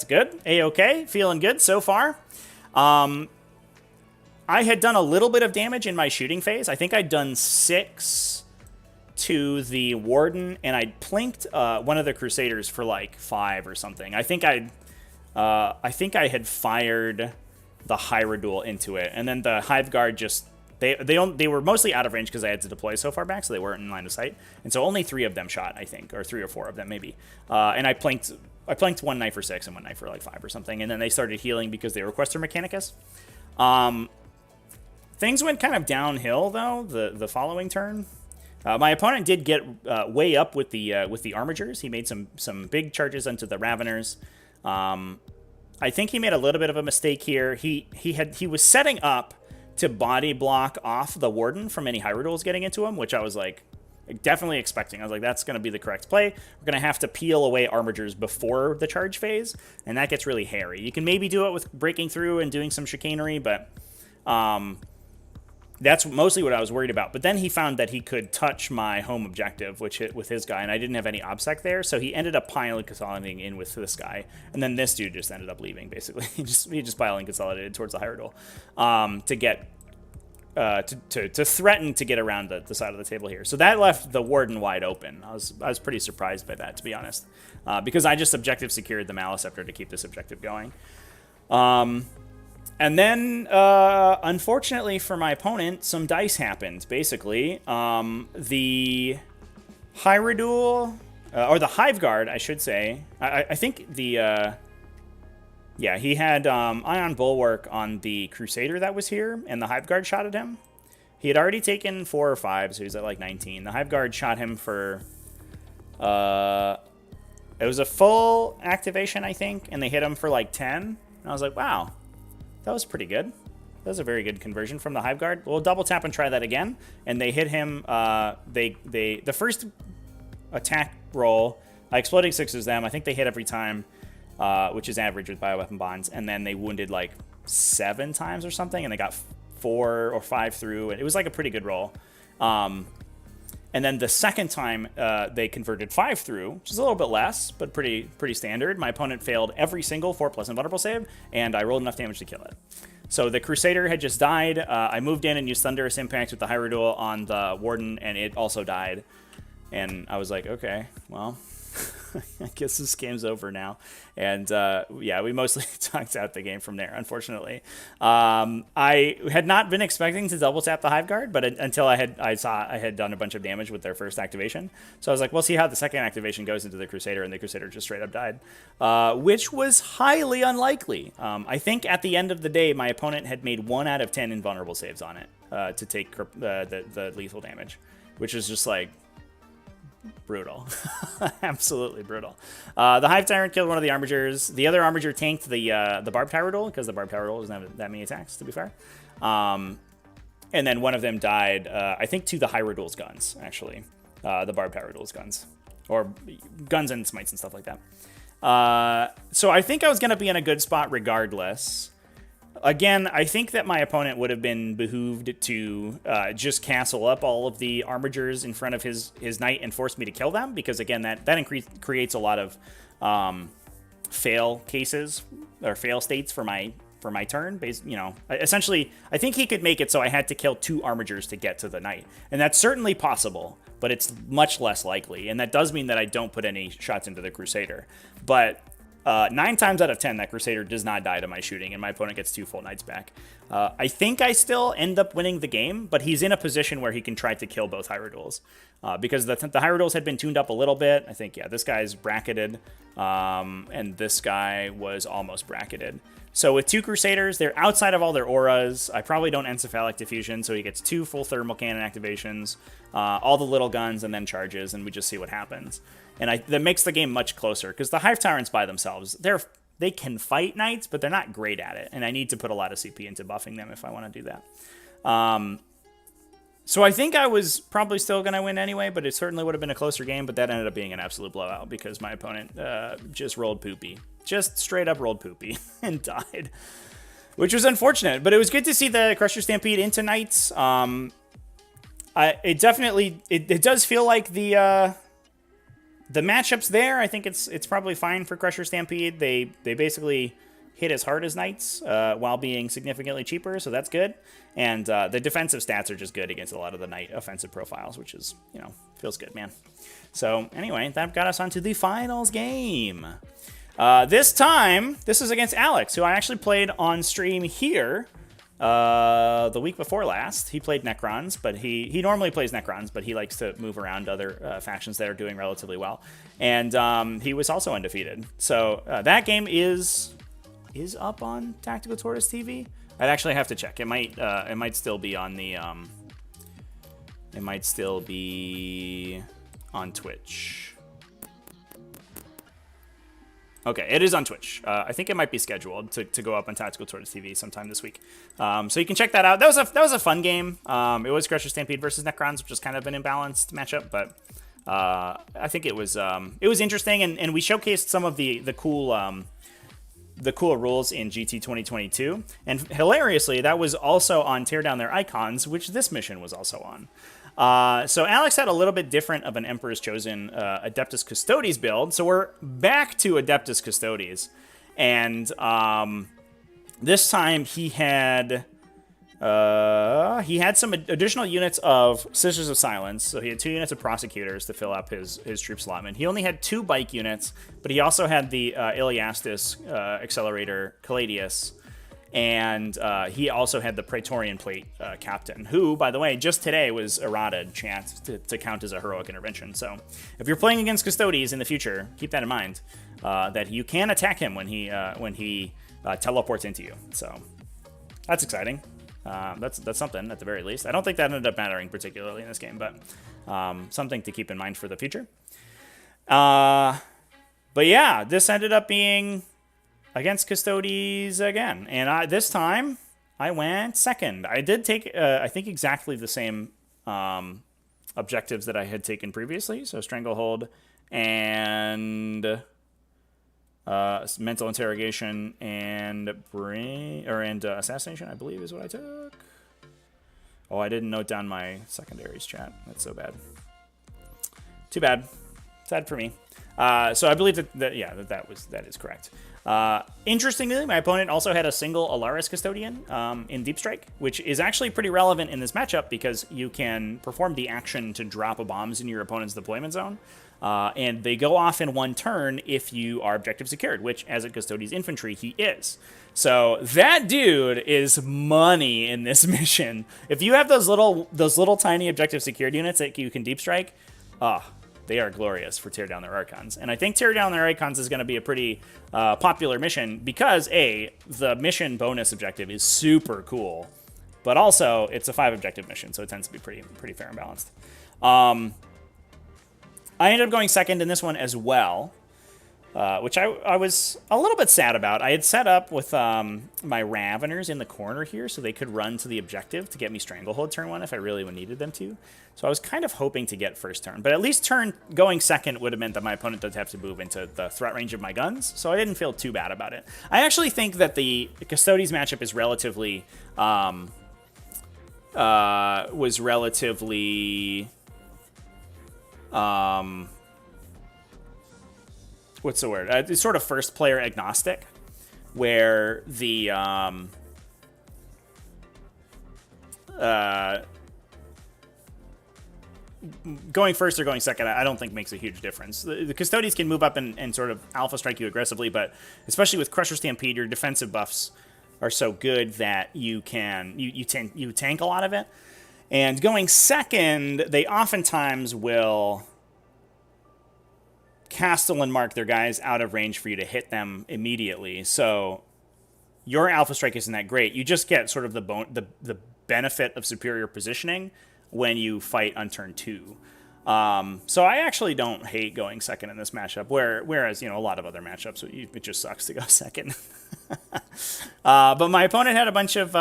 good. A-okay, feeling good so far. I had done a little bit of damage in my shooting phase. I think I'd done 6 to the Warden, and I'd plinked one of the Crusaders for like 5 or something. I think I had fired the Hyrule into it, and then the Hive Guard just they were mostly out of range because I had to deploy so far back, so they weren't in line of sight, and so only 3 of them shot, I think, or 3 or 4 of them maybe. And I plinked one knight for 6 and one knight for like 5 or something, and then they started healing because they were Questor Mechanicus. Things went kind of downhill though the following turn. My opponent did get way up with the Armigers. He made some big charges onto the Raveners. I think he made a little bit of a mistake here. He was setting up to body block off the Warden from any Hyrudules getting into him, which I was like definitely expecting. I was like, that's going to be the correct play. We're going to have to peel away Armigers before the charge phase, and that gets really hairy. You can maybe do it with breaking through and doing some chicanery, but that's mostly what I was worried about. But then he found that he could touch my home objective, which hit with his guy, and I didn't have any obsec there, so he ended up piling consolidating in with this guy, and then this dude just ended up leaving, basically. he just piling consolidated towards the Hyrule to get to threaten to get around the side of the table here. So that left the Warden wide open. I was pretty surprised by that, to be honest, because I just objective secured the Maleceptor to keep this objective going. And then, unfortunately for my opponent, some dice happened, basically. The Hyrule, or the Hive Guard, I should say. I think the, yeah, he had Ion Bulwark on the Crusader that was here, and the Hive Guard shot at him. He had already taken 4 or 5, so he was at like 19. The Hive Guard shot him for, it was a full activation, I think, and they hit him for like 10. And I was like, wow. That was pretty good. That was a very good conversion from the Hive Guard. We'll double tap and try that again. And they hit him. The first attack roll, exploding 6s them. I think they hit every time, which is average with bioweapon bonds. And then they wounded like 7 times or something, and they got 4 or 5 through. And it was like a pretty good roll. And then the second time, they converted 5 through, which is a little bit less, but pretty standard. My opponent failed every single 4+ invulnerable save, and I rolled enough damage to kill it. So the Crusader had just died. I moved in and used Thunderous Impact with the Hyrule on the Warden, and it also died. And I was like, okay, well, I guess this game's over now. And yeah, we mostly talked out the game from there, unfortunately. I had not been expecting to double tap the Hive Guard, but until I saw I had done a bunch of damage with their first activation. So I was like, we'll see how the second activation goes into the Crusader, and the Crusader just straight up died, which was highly unlikely. I think at the end of the day, my opponent had made 1 out of 10 invulnerable saves on it to take the lethal damage, which is just like, brutal. Absolutely brutal. The Hive Tyrant killed one of the Armigers. The other Armiger tanked the Barbed Hyrule, because the Barbed Hyrule doesn't have that many attacks, to be fair. And then one of them died, I think, to the Hyrule's guns, actually. The Barbed Hyrule's guns. Or guns and smites and stuff like that. So I think I was going to be in a good spot regardless. Again, I think that my opponent would have been behooved to just castle up all of the Armigers in front of his knight and force me to kill them, because, again, that creates a lot of fail cases, or fail states for my for my turn. Essentially, I think he could make it so I had to kill 2 armigers to get to the knight. And that's certainly possible, but it's much less likely. And that does mean that I don't put any shots into the Crusader. But 9 times out of 10, that Crusader does not die to my shooting, and my opponent gets 2 full knights back. I think I still end up winning the game, but he's in a position where he can try to kill both Hierodules. Because the Hierodules had been tuned up a little bit. I think, yeah, this guy's bracketed, and this guy was almost bracketed. So with 2 Crusaders, they're outside of all their auras. I probably don't Encephalic Diffusion, so he gets 2 full thermal cannon activations, all the little guns, and then charges, and we just see what happens. And that makes the game much closer, because the Hive Tyrants by themselves, they can fight knights, but they're not great at it, and I need to put a lot of CP into buffing them if I want to do that. So I think I was probably still going to win anyway, but it certainly would have been a closer game, but that ended up being an absolute blowout because my opponent just rolled poopy. Just straight up rolled poopy and died, which was unfortunate, but it was good to see the Crusher Stampede into knights. It does feel like the matchup's there. I think it's probably fine for Crusher Stampede. They basically hit as hard as knights while being significantly cheaper, so that's good. And the defensive stats are just good against a lot of the knight offensive profiles, which is, feels good, man. So anyway, that got us onto the finals game. This time, this is against Alex, who I actually played on stream here the week before last. He played Necrons, but he normally plays Necrons, but he likes to move around other factions that are doing relatively well. And he was also undefeated. So that game is up on Tactical Tortoise TV. I'd actually have to check. It might still be on the it might still be on Twitch. Okay, it is on Twitch. I think it might be scheduled to go up on Tactical Tortoise TV sometime this week. So you can check that out. That was a fun game. It was Crusher Stampede versus Necrons, which is kind of an imbalanced matchup, but I think it was interesting, and we showcased some of the cool rules in GT 2022. And hilariously, that was also on Tear Down Their Icons, which this mission was also on. So Alex had a little bit different of an Emperor's Chosen Adeptus Custodes build. So we're back to Adeptus Custodes. And this time he had some additional units of Sisters of Silence. So he had 2 units of Prosecutors to fill up his troop allotment. He only had 2 bike units, but he also had the Iliastus Accelerator Caladius. And he also had the Praetorian Plate Captain, who, by the way, just today was errata chance to count as a heroic intervention. So if you're playing against Custodes in the future, keep that in mind, that you can attack him when he teleports into you. So that's exciting. That's something at the very least. I don't think that ended up mattering particularly in this game, but something to keep in mind for the future. But yeah, this ended up being against Custodes again, and this time I went second. I did take I think exactly the same objectives that I had taken previously. So Stranglehold and mental interrogation and assassination, I believe, is what I took. Oh, I didn't note down my secondaries, chat. That's so bad. Too bad. Sad for me. So I believe that is correct. Interestingly, my opponent also had a single Alaris Custodian in Deep Strike, which is actually pretty relevant in this matchup because you can perform the action to drop bombs in your opponent's deployment zone. And they go off in 1 turn if you are objective secured, which, as a Custodes infantry, he is. So that dude is money in this mission. If you have those little tiny objective secured units that you can deep strike, they are glorious for Tear Down Their Archons. And I think Tear Down Their Archons is going to be a pretty popular mission because, A, the mission bonus objective is super cool, but also it's a 5 objective mission, so it tends to be pretty fair and balanced. I ended up going second in this one as well, which I was a little bit sad about. I had set up with my Raveners in the corner here so they could run to the objective to get me Stranglehold turn 1 if I really needed them to. So I was kind of hoping to get first turn, but at least going second would have meant that my opponent does have to move into the threat range of my guns, so I didn't feel too bad about it. I actually think that the Custodes matchup is relatively what's the word? It's sort of first player agnostic. where the going first or going second, I don't think makes a huge difference. The Custodes can move up and sort of alpha strike you aggressively, but especially with Crusher Stampede, your defensive buffs are so good that you tank a lot of it. And going second, they oftentimes will castle and mark their guys out of range for you to hit them immediately. So your alpha strike isn't that great. You just get sort of the benefit of superior positioning when you fight on turn 2. So I actually don't hate going second in this matchup, whereas, a lot of other matchups, it just sucks to go second. But my opponent had a bunch of,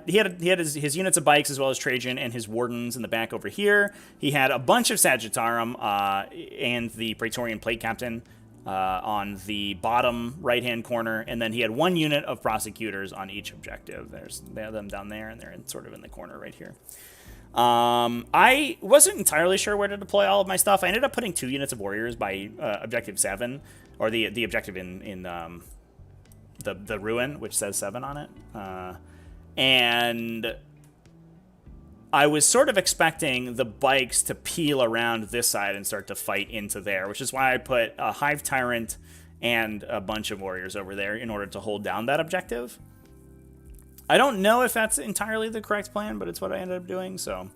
he had his units of bikes as well as Trajan and his wardens in the back over here. He had a bunch of Sagittarum and the Praetorian Plate Captain on the bottom right-hand corner, and then he had 1 unit of prosecutors on each objective. They have them down there, and they're sort of in the corner right here. I wasn't entirely sure where to deploy all of my stuff. I ended up putting 2 units of warriors by objective 7, or the objective in the ruin, which says 7 on it. And I was sort of expecting the bikes to peel around this side and start to fight into there, which is why I put a Hive Tyrant and a bunch of warriors over there in order to hold down that objective. I don't know if that's entirely the correct plan, but it's what I ended up doing, so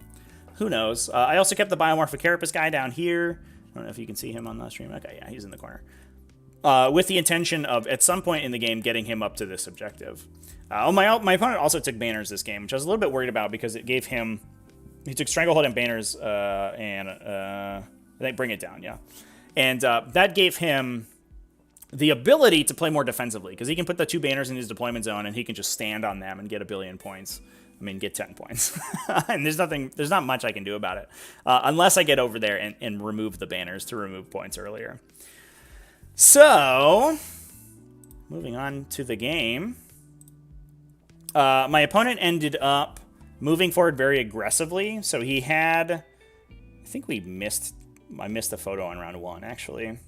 who knows. I also kept the Biomorphic Carapace guy down here. I don't know if you can see him on the stream. Okay, yeah, he's in the corner. With the intention of, at some point in the game, getting him up to this objective. My opponent also took Banners this game, which I was a little bit worried about because it gave him... He took Stranglehold and Banners, and I think Bring It Down, yeah. And that gave him the ability to play more defensively, because he can put the 2 banners in his deployment zone and he can just stand on them and get 1 billion points. I mean, get 10 points. And there's not much I can do about it, unless I get over there and remove the banners to remove points earlier. So, moving on to the game. My opponent ended up moving forward very aggressively. So he had, I think I missed a photo on round 1, actually.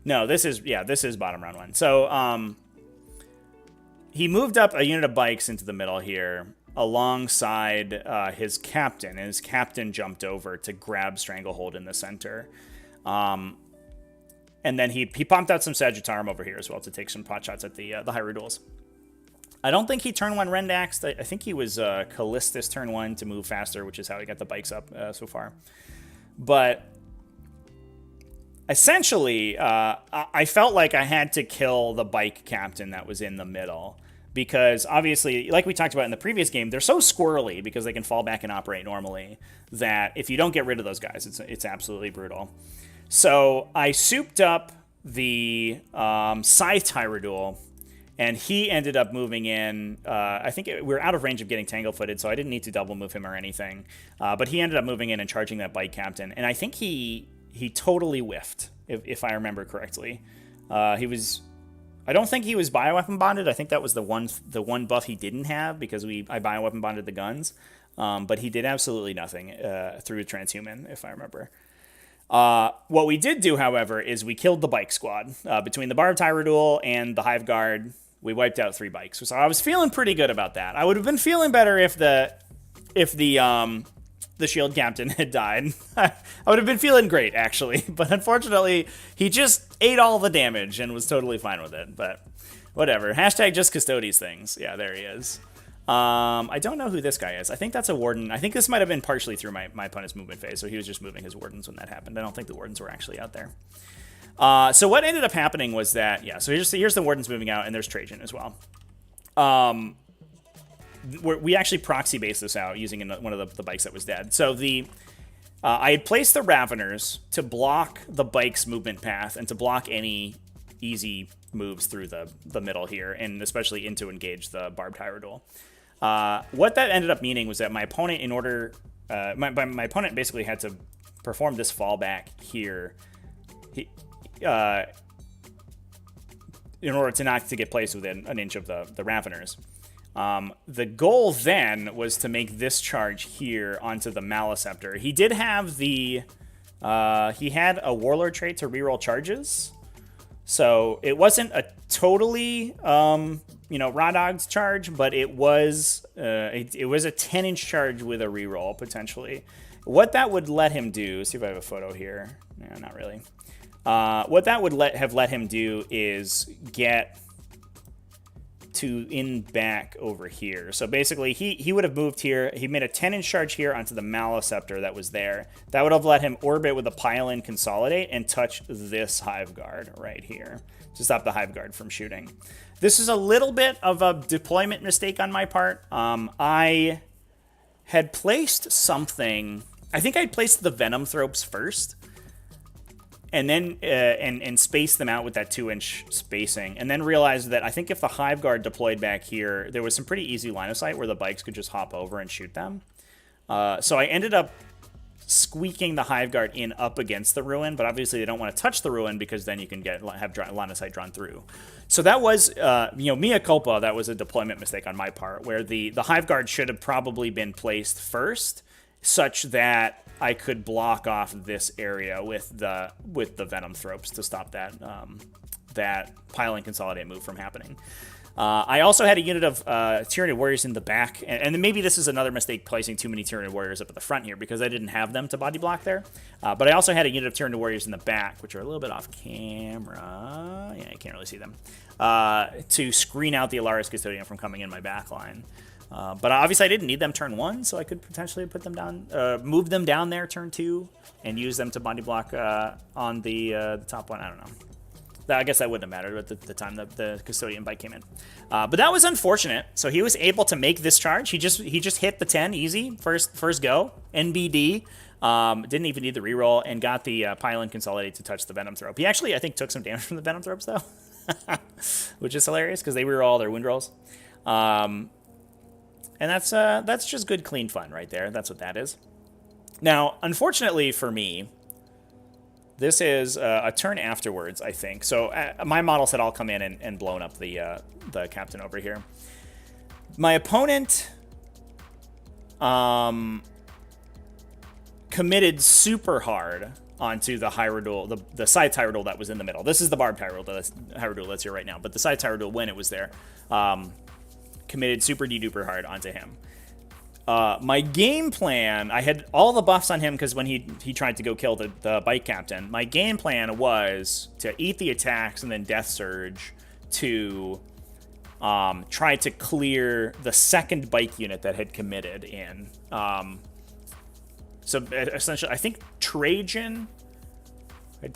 No, this is bottom round 1. So, he moved up a unit of bikes into the middle here alongside his captain, and his captain jumped over to grab Stranglehold in the center. And then he pumped out some Sagittarum over here as well to take some pot shots at the Hierodules. I don't think he turn 1 Rendaxed. I think he was Callistus turn 1 to move faster, which is how he got the bikes up so far. But essentially, I felt like I had to kill the bike captain that was in the middle, because obviously, like we talked about in the previous game, they're so squirrely because they can fall back and operate normally that if you don't get rid of those guys, it's absolutely brutal. So I souped up the Scythe Hierodule, and he ended up moving in. I think we're out of range of getting tangle-footed, so I didn't need to double move him or anything. But he ended up moving in and charging that bike captain, and I think he totally whiffed, if I remember correctly. I don't think he was bioweapon bonded. I think that was the one buff he didn't have, because I bioweapon bonded the guns. But he did absolutely nothing through transhuman, if I remember. What we did do, however, is we killed the bike squad. Between the Barbed Hierodule and the Hive Guard, we wiped out 3 bikes. So I was feeling pretty good about that. I would have been feeling better if the shield captain had died. I would have been feeling great, actually. But unfortunately, he just ate all the damage and was totally fine with it. But whatever. Hashtag just Custodes things. Yeah, there he is. I don't know who this guy is. I think that's a warden. I think this might have been partially through my opponent's movement phase, so he was just moving his wardens when that happened. I don't think the wardens were actually out there. So what ended up happening was that, yeah, so here's the wardens moving out, and there's Trajan as well. We actually proxy-based this out using one of the bikes that was dead. So I had placed the Raveners to block the bike's movement path and to block any easy moves through the middle here, and especially into engage the Barbed Hierodule. What that ended up meaning was that my opponent, my opponent basically had to perform this fallback here, in order to not to get placed within an inch of the Raveners. The goal then was to make this charge here onto the Maleceptor. He did have he had a Warlord trait to reroll charges. So it wasn't a totally, raw dogs charge, but it was a 10-inch charge with a reroll, potentially. What that would let him do, see if I have a photo here. No, not really. What that would have let him do is get to in back over here. So basically, he would have moved here. He made a 10-inch charge here onto the Maleceptor that was there. That would have let him orbit with a pile-in consolidate and touch this Hive Guard right here to stop the Hive Guard from shooting. This is a little bit of a deployment mistake on my part. I had placed something. I think I placed the Venom Thropes first, and then and spaced them out with that 2-inch spacing, and then realized that I think if the Hive Guard deployed back here, there was some pretty easy line of sight where the bikes could just hop over and shoot them. So I ended up squeaking the Hive Guard in up against the ruin, but obviously they don't want to touch the ruin because then you can have line of sight drawn through. So that was, mea culpa, that was a deployment mistake on my part, where the Hive Guard should have probably been placed first, such that I could block off this area with the Venom Thropes to stop that pile-in consolidate move from happening. I also had a unit of Tyranid Warriors in the back, and maybe this is another mistake, placing too many Tyranid Warriors up at the front here, because I didn't have them to body block there. But I also had a unit of Tyranid Warriors in the back, which are a little bit off camera. Yeah, you can't really see them. To screen out the Alaris Custodian from coming in my back line. But obviously I didn't need them turn 1, so I could potentially put them down, move them down there turn 2, and use them to body block on the top one. I don't know. I guess that wouldn't have mattered at the time the Custodian bike came in. But that was unfortunate. So he was able to make this charge. He just hit the 10 easy, first go, NBD. Didn't even need the reroll, and got the pile-in consolidate to touch the Venom Thrope. He actually, I think, took some damage from the Venom Thropes, though, which is hilarious, because they reroll all their wound rolls. And that's just good, clean fun right there. That's what that is. Now, unfortunately for me, this is a turn afterwards, I think. So my models had all come in and blown up the captain over here. My opponent committed super hard onto the Hyrule, the side Hyrule that was in the middle. This is the barbed Hyrule that's here right now, but the side Hyrule, when it was there, committed super de-duper hard onto him. My game plan, I had all the buffs on him because when he tried to go kill the bike captain, my game plan was to eat the attacks and then Death Surge to try to clear the second bike unit that had committed in. So essentially, I think Trajan had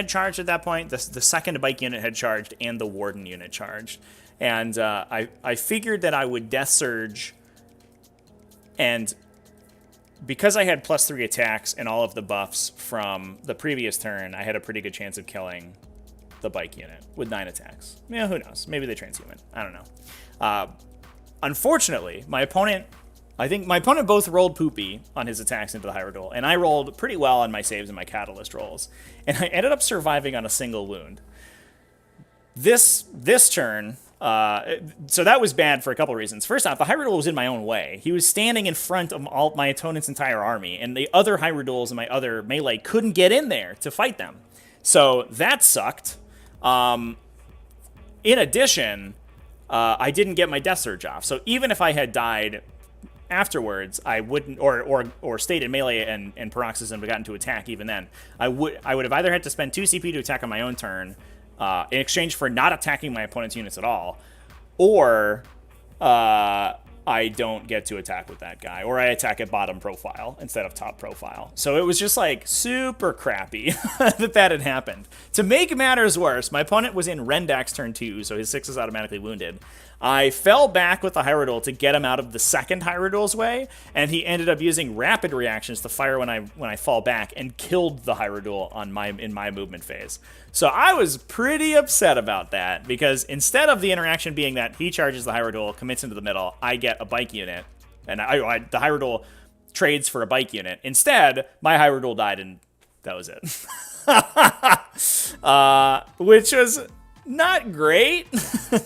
charged at that point. The second bike unit had charged, and the Warden unit charged. And I figured that I would Death Surge. And because I had +3 attacks and all of the buffs from the previous turn, I had a pretty good chance of killing the bike unit with 9 attacks. Yeah, who knows? Maybe they transhuman. I don't know. Unfortunately, I think my opponent both rolled poopy on his attacks into the Hyrule, and I rolled pretty well on my saves and my catalyst rolls. And I ended up surviving on a single wound. This turn... so that was bad for a couple reasons. First off, the Hyrule was in my own way. He was standing in front of all my opponent's entire army, and the other Hyrules and my other melee couldn't get in there to fight them. So that sucked. In addition, I didn't get my Death Surge off. So even if I had died afterwards, I wouldn't, or stayed in melee and paroxysm but gotten to attack even then, I would have either had to spend 2 CP to attack on my own turn, in exchange for not attacking my opponent's units at all, or I don't get to attack with that guy, or I attack at bottom profile instead of top profile. So it was just like super crappy that had happened. To make matters worse, my opponent was in Rendax turn 2, so his 6 is automatically wounded. I fell back with the Hyrule to get him out of the second Hyrule's way, and he ended up using rapid reactions to fire when I fall back, and killed the Hyrule in my movement phase. So I was pretty upset about that, because instead of the interaction being that he charges the Hyrule, commits into the middle, I get a bike unit, and the Hyrule trades for a bike unit. Instead, my Hyrule died, and that was it. Which was not great.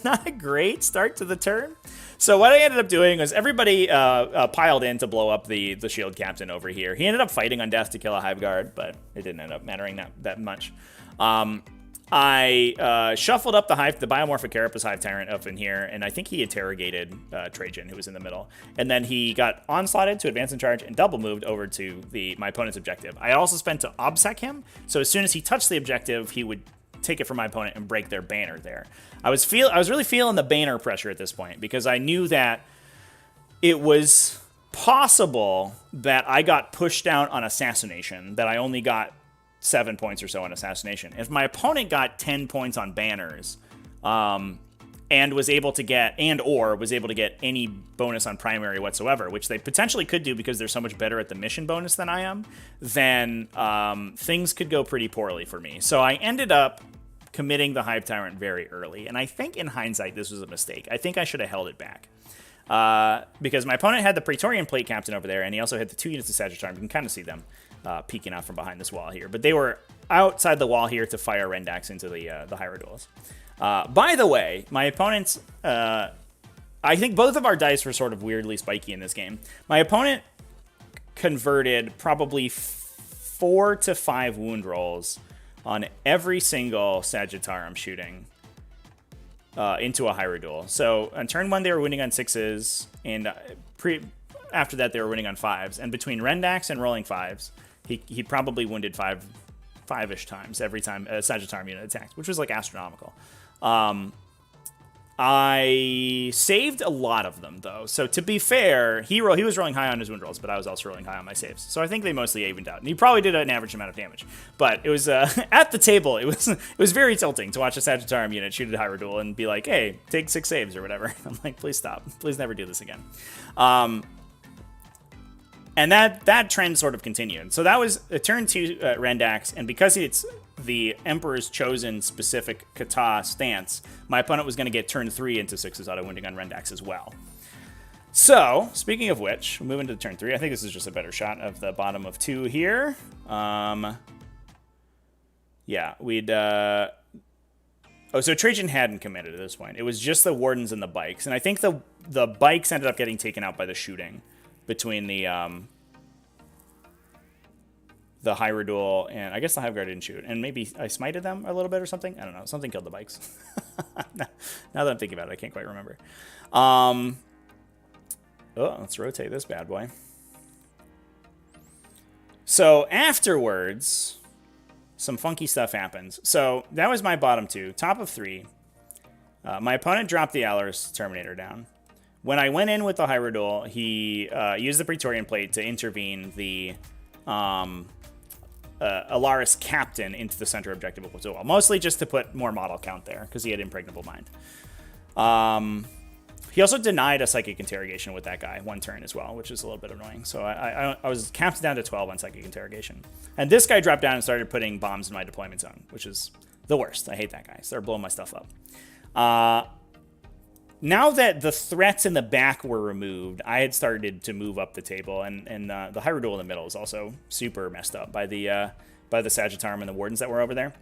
Not a great start to the turn. So what I ended up doing was everybody piled in to blow up the shield captain over here. He ended up fighting on death to kill a Hive Guard, but it didn't end up mattering that much. I shuffled up the Biomorphic Carapace Hive Tyrant up in here, and I think he interrogated Trajan, who was in the middle. And then he got onslaughted to advance and charge and double moved over to my opponent's objective. I also spent to obsec him, so as soon as he touched the objective, he would take it from my opponent and break their banner there. I was really feeling the banner pressure at this point, because I knew that it was possible that I got pushed down on Assassination, that I only got 7 points or so on Assassination. If my opponent got 10 points on banners, and was able to get any bonus on primary whatsoever, which they potentially could do because they're so much better at the mission bonus than I am, then things could go pretty poorly for me. So I ended up committing the Hive Tyrant very early, and I think in hindsight this was a mistake. I think I should have held it back. Because my opponent had the Praetorian Plate Captain over there, and he also had the 2 units of Sagittarium. You can kind of see them peeking out from behind this wall here. But they were outside the wall here to fire Rendax into the Hierodules. By the way, my opponent's... I think both of our dice were sort of weirdly spiky in this game. My opponent converted probably 4 to 5 wound rolls on every single Sagittarium shooting into a Hierodule. So on turn 1, they were winning on 6s, and after that, they were winning on 5s. And between Rendax and rolling 5s, he probably wounded 5-ish times every time a Sagittarium unit attacked, which was like astronomical. I saved a lot of them, though. So to be fair, he was rolling high on his wound rolls, but I was also rolling high on my saves. So I think they mostly evened out. And he probably did an average amount of damage. But it was at the table, it was very tilting to watch a Sagittarium unit shoot at Hierodule and be like, hey, take 6 saves or whatever. I'm like, please stop. Please never do this again. And that trend sort of continued. So that was a turn 2 Rendax, and because it's the Emperor's Chosen specific kata stance, my opponent was going to get turn 3 into 6s auto-wounding on Rendax as well. So, speaking of which, we'll move into turn 3. I think this is just a better shot of the bottom of 2 here. Yeah, we'd... Oh, so Trajan hadn't committed at this point. It was just the Wardens and the Bikes. And I think the Bikes ended up getting taken out by the shooting between the Hierodule and I guess the Hive Guard didn't shoot. And maybe I smited them a little bit or something. I don't know. Something killed the Bikes. Now that I'm thinking about it, I can't quite remember. Oh, let's rotate this bad boy. So afterwards, some funky stuff happens. So that was my bottom 2. Top of 3. My opponent dropped the Allarus Terminator down. When I went in with the Hierodule, he used the Praetorian Plate to intervene the Allarus Captain into the center objective as well. Mostly just to put more model count there, because he had Impregnable Mind. He also denied a Psychic Interrogation with that guy 1 turn as well, which is a little bit annoying. So I was capped down to 12 on Psychic Interrogation. And this guy dropped down and started putting bombs in my deployment zone, which is the worst. I hate that guy. So they're blowing my stuff up. Now that the threats in the back were removed, I had started to move up the table, and the Hierodule in the middle is also super messed up by the Sagittarium and the Wardens that were over there.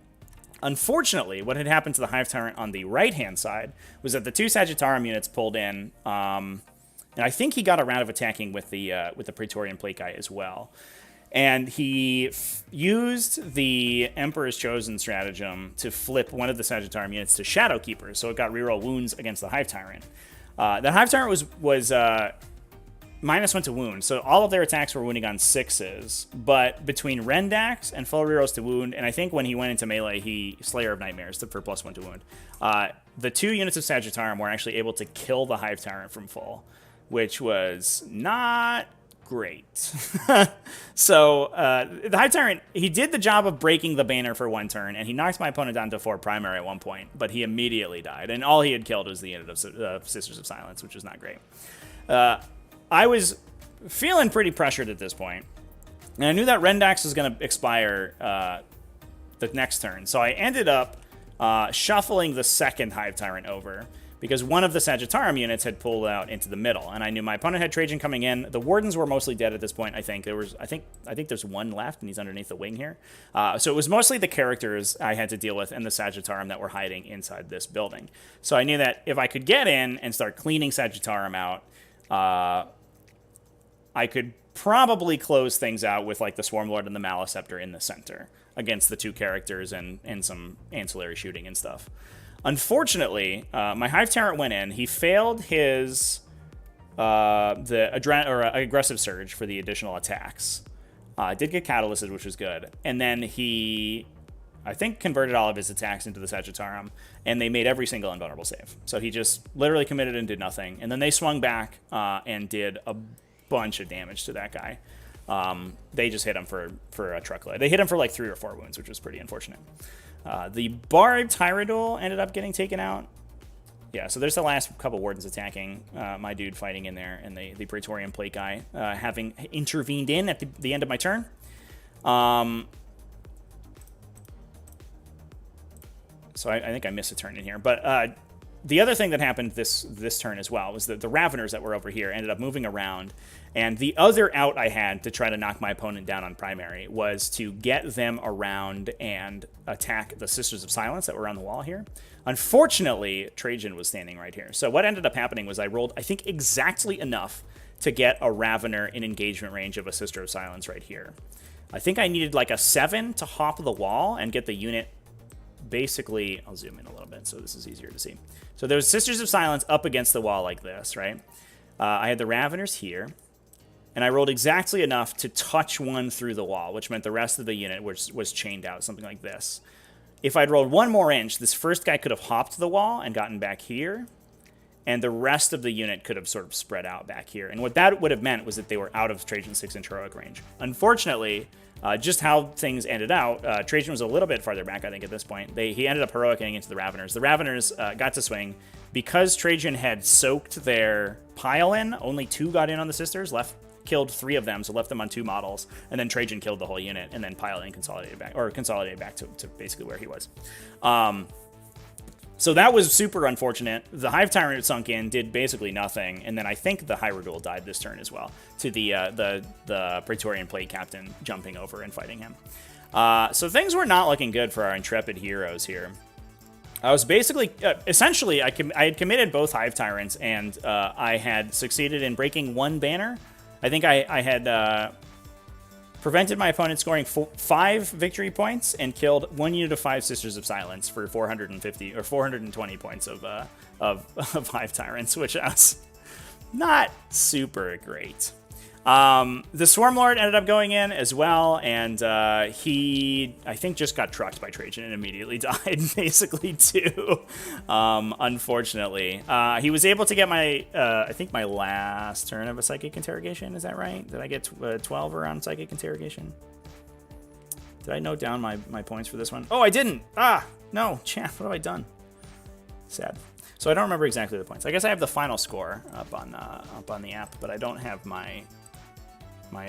Unfortunately, what had happened to the Hive Tyrant on the right-hand side was that the 2 Sagittarium units pulled in, and I think he got a round of attacking with the Praetorian Plate guy as well. And he used the Emperor's Chosen stratagem to flip one of the Sagittarium units to Shadow Keepers, so it got reroll wounds against the Hive Tyrant. The Hive Tyrant was -1 to wound, so all of their attacks were wounding on 6s, but between Rendax and full rerolls to wound, and I think when he went into melee, he Slayer of Nightmares for +1 to wound, the 2 units of Sagittarium were actually able to kill the Hive Tyrant from full, which was not great. So the Hive Tyrant, he did the job of breaking the banner for 1 turn, and he knocked my opponent down to 4 primary at one point, but he immediately died, and all he had killed was the unit of Sisters of Silence, which was not great. I was feeling pretty pressured at this point, and I knew that Rendax was going to expire the next turn, so I ended up shuffling the second Hive Tyrant over, because one of the Sagittarium units had pulled out into the middle, and I knew my opponent had Trajan coming in. The Wardens were mostly dead at this point. I think there's 1 left, and he's underneath the wing here. So it was mostly the characters I had to deal with and the Sagittarium that were hiding inside this building. So I knew that if I could get in and start cleaning Sagittarium out, I could probably close things out with like the Swarm Lord and the Maleceptor in the center. against the 2 characters and some ancillary shooting and stuff. Unfortunately, my Hive Tyrant went in. He failed his aggressive surge for the additional attacks. Did get catalysted, which was good. And then he, I think, converted all of his attacks into the Sagittarium, and they made every single invulnerable save. So he just literally committed and did nothing. And then they swung back and did a bunch of damage to that guy. They just hit him for a truckload. They hit him for like 3 or 4 wounds, which was pretty unfortunate. The Bard Tyranid ended up getting taken out. Yeah, so there's the last couple Wardens attacking my dude fighting in there, and the Praetorian Plate guy having intervened in at the end of my turn. So I think I missed a turn in here. But the other thing that happened this turn as well was that the Raveners that were over here ended up moving around, and the other out I had to try to knock my opponent down on primary was to get them around and attack the Sisters of Silence that were on the wall here. Unfortunately, Trajan was standing right here. So what ended up happening was I rolled, I think, exactly enough to get a Ravener in engagement range of a Sister of Silence right here. I think I needed like a 7 to hop the wall and get the unit basically... I'll zoom in a little bit so this is easier to see. So there's Sisters of Silence up against the wall like this, right? I had the Raveners here, and I rolled exactly enough to touch one through the wall, which meant the rest of the unit was chained out, something like this. If I'd rolled 1 more inch, this first guy could have hopped the wall and gotten back here, and the rest of the unit could have sort of spread out back here. And what that would have meant was that they were out of Trajan's 6-inch heroic range. Unfortunately, just how things ended out, Trajan was a little bit farther back, I think, at this point. He ended up heroicing into the Raveners. The Raveners got to swing. Because Trajan had soaked their pile in, only 2 got in on the Sisters, killed 3 of them, so left them on 2 models, and then Trajan killed the whole unit, and then piled in consolidated back to basically where he was. So that was super unfortunate. The Hive Tyrant sunk in, did basically nothing, and then I think the Hyrule died this turn as well, to the Praetorian Plate Captain jumping over and fighting him. So things were not looking good for our intrepid heroes here. I was basically, essentially, I had committed both Hive Tyrants, and I had succeeded in breaking 1 banner. I think I had prevented my opponent scoring 5 victory points and killed 1 unit of 5 Sisters of Silence for 450 or 420 points of Hive Tyrants, which was not super great. The Swarmlord ended up going in as well, and he, I think, just got trucked by Trajan and immediately died, basically, too, unfortunately. He was able to get my, I think, my last turn of a Psychic Interrogation. Is that right? Did I get 12 around Psychic Interrogation? Did I note down my points for this one? Oh, I didn't! No, chat, what have I done? Sad. So I don't remember exactly the points. I guess I have the final score up on the app, but I don't have my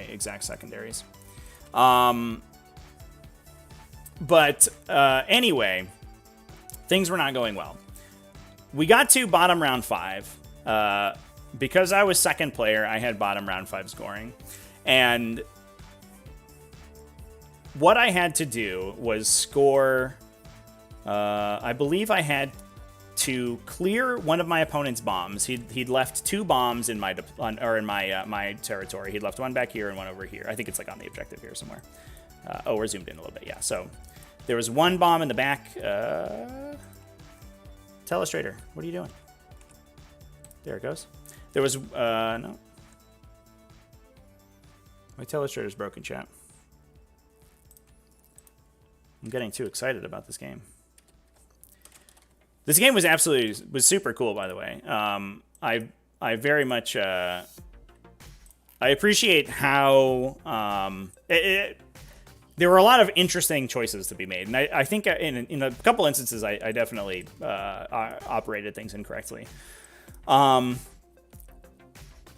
exact secondaries. Anyway, things were not going well. We got to bottom round 5. Because I was second player, I had bottom round 5 scoring. And what I had to do was score... I believe I had to clear one of my opponent's bombs. He'd left 2 bombs in my my territory. He'd left 1 back here and 1 over here. I think it's like on the objective here somewhere. We're zoomed in a little bit. Yeah. So there was 1 bomb in the back. Telestrator, what are you doing? There it goes. There was no. My Telestrator's broken, chat. I'm getting too excited about this game. This game was super cool, by the way. I very much I appreciate how there were a lot of interesting choices to be made, and I think in a couple instances I definitely operated things incorrectly.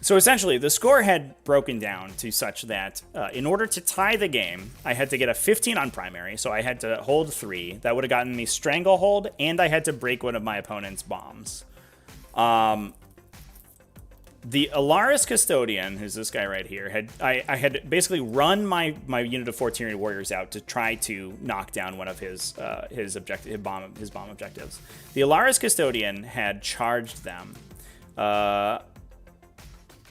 So essentially, the score had broken down to such that in order to tie the game, I had to get a 15 on primary, so I had to hold 3. That would have gotten me Stranglehold, and I had to break one of my opponent's bombs. The Alaris Custodian, who's this guy right here, I had basically run my unit of 4 Tyranid warriors out to try to knock down one of his bomb objectives. The Alaris Custodian had charged them.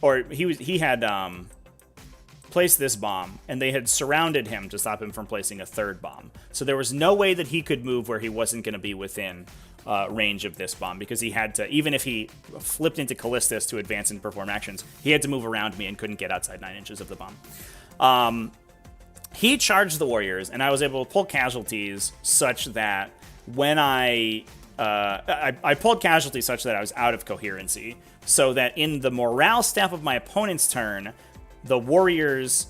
Or he had placed this bomb, and they had surrounded him to stop him from placing a third bomb. So there was no way that he could move where he wasn't going to be within range of this bomb, because he had to, even if he flipped into Callistus to advance and perform actions, he had to move around me and couldn't get outside 9 inches of the bomb. He charged the warriors, and I was able to pull casualties such that when I pulled casualties such that I was out of coherency, so that in the morale step of my opponent's turn, the warriors,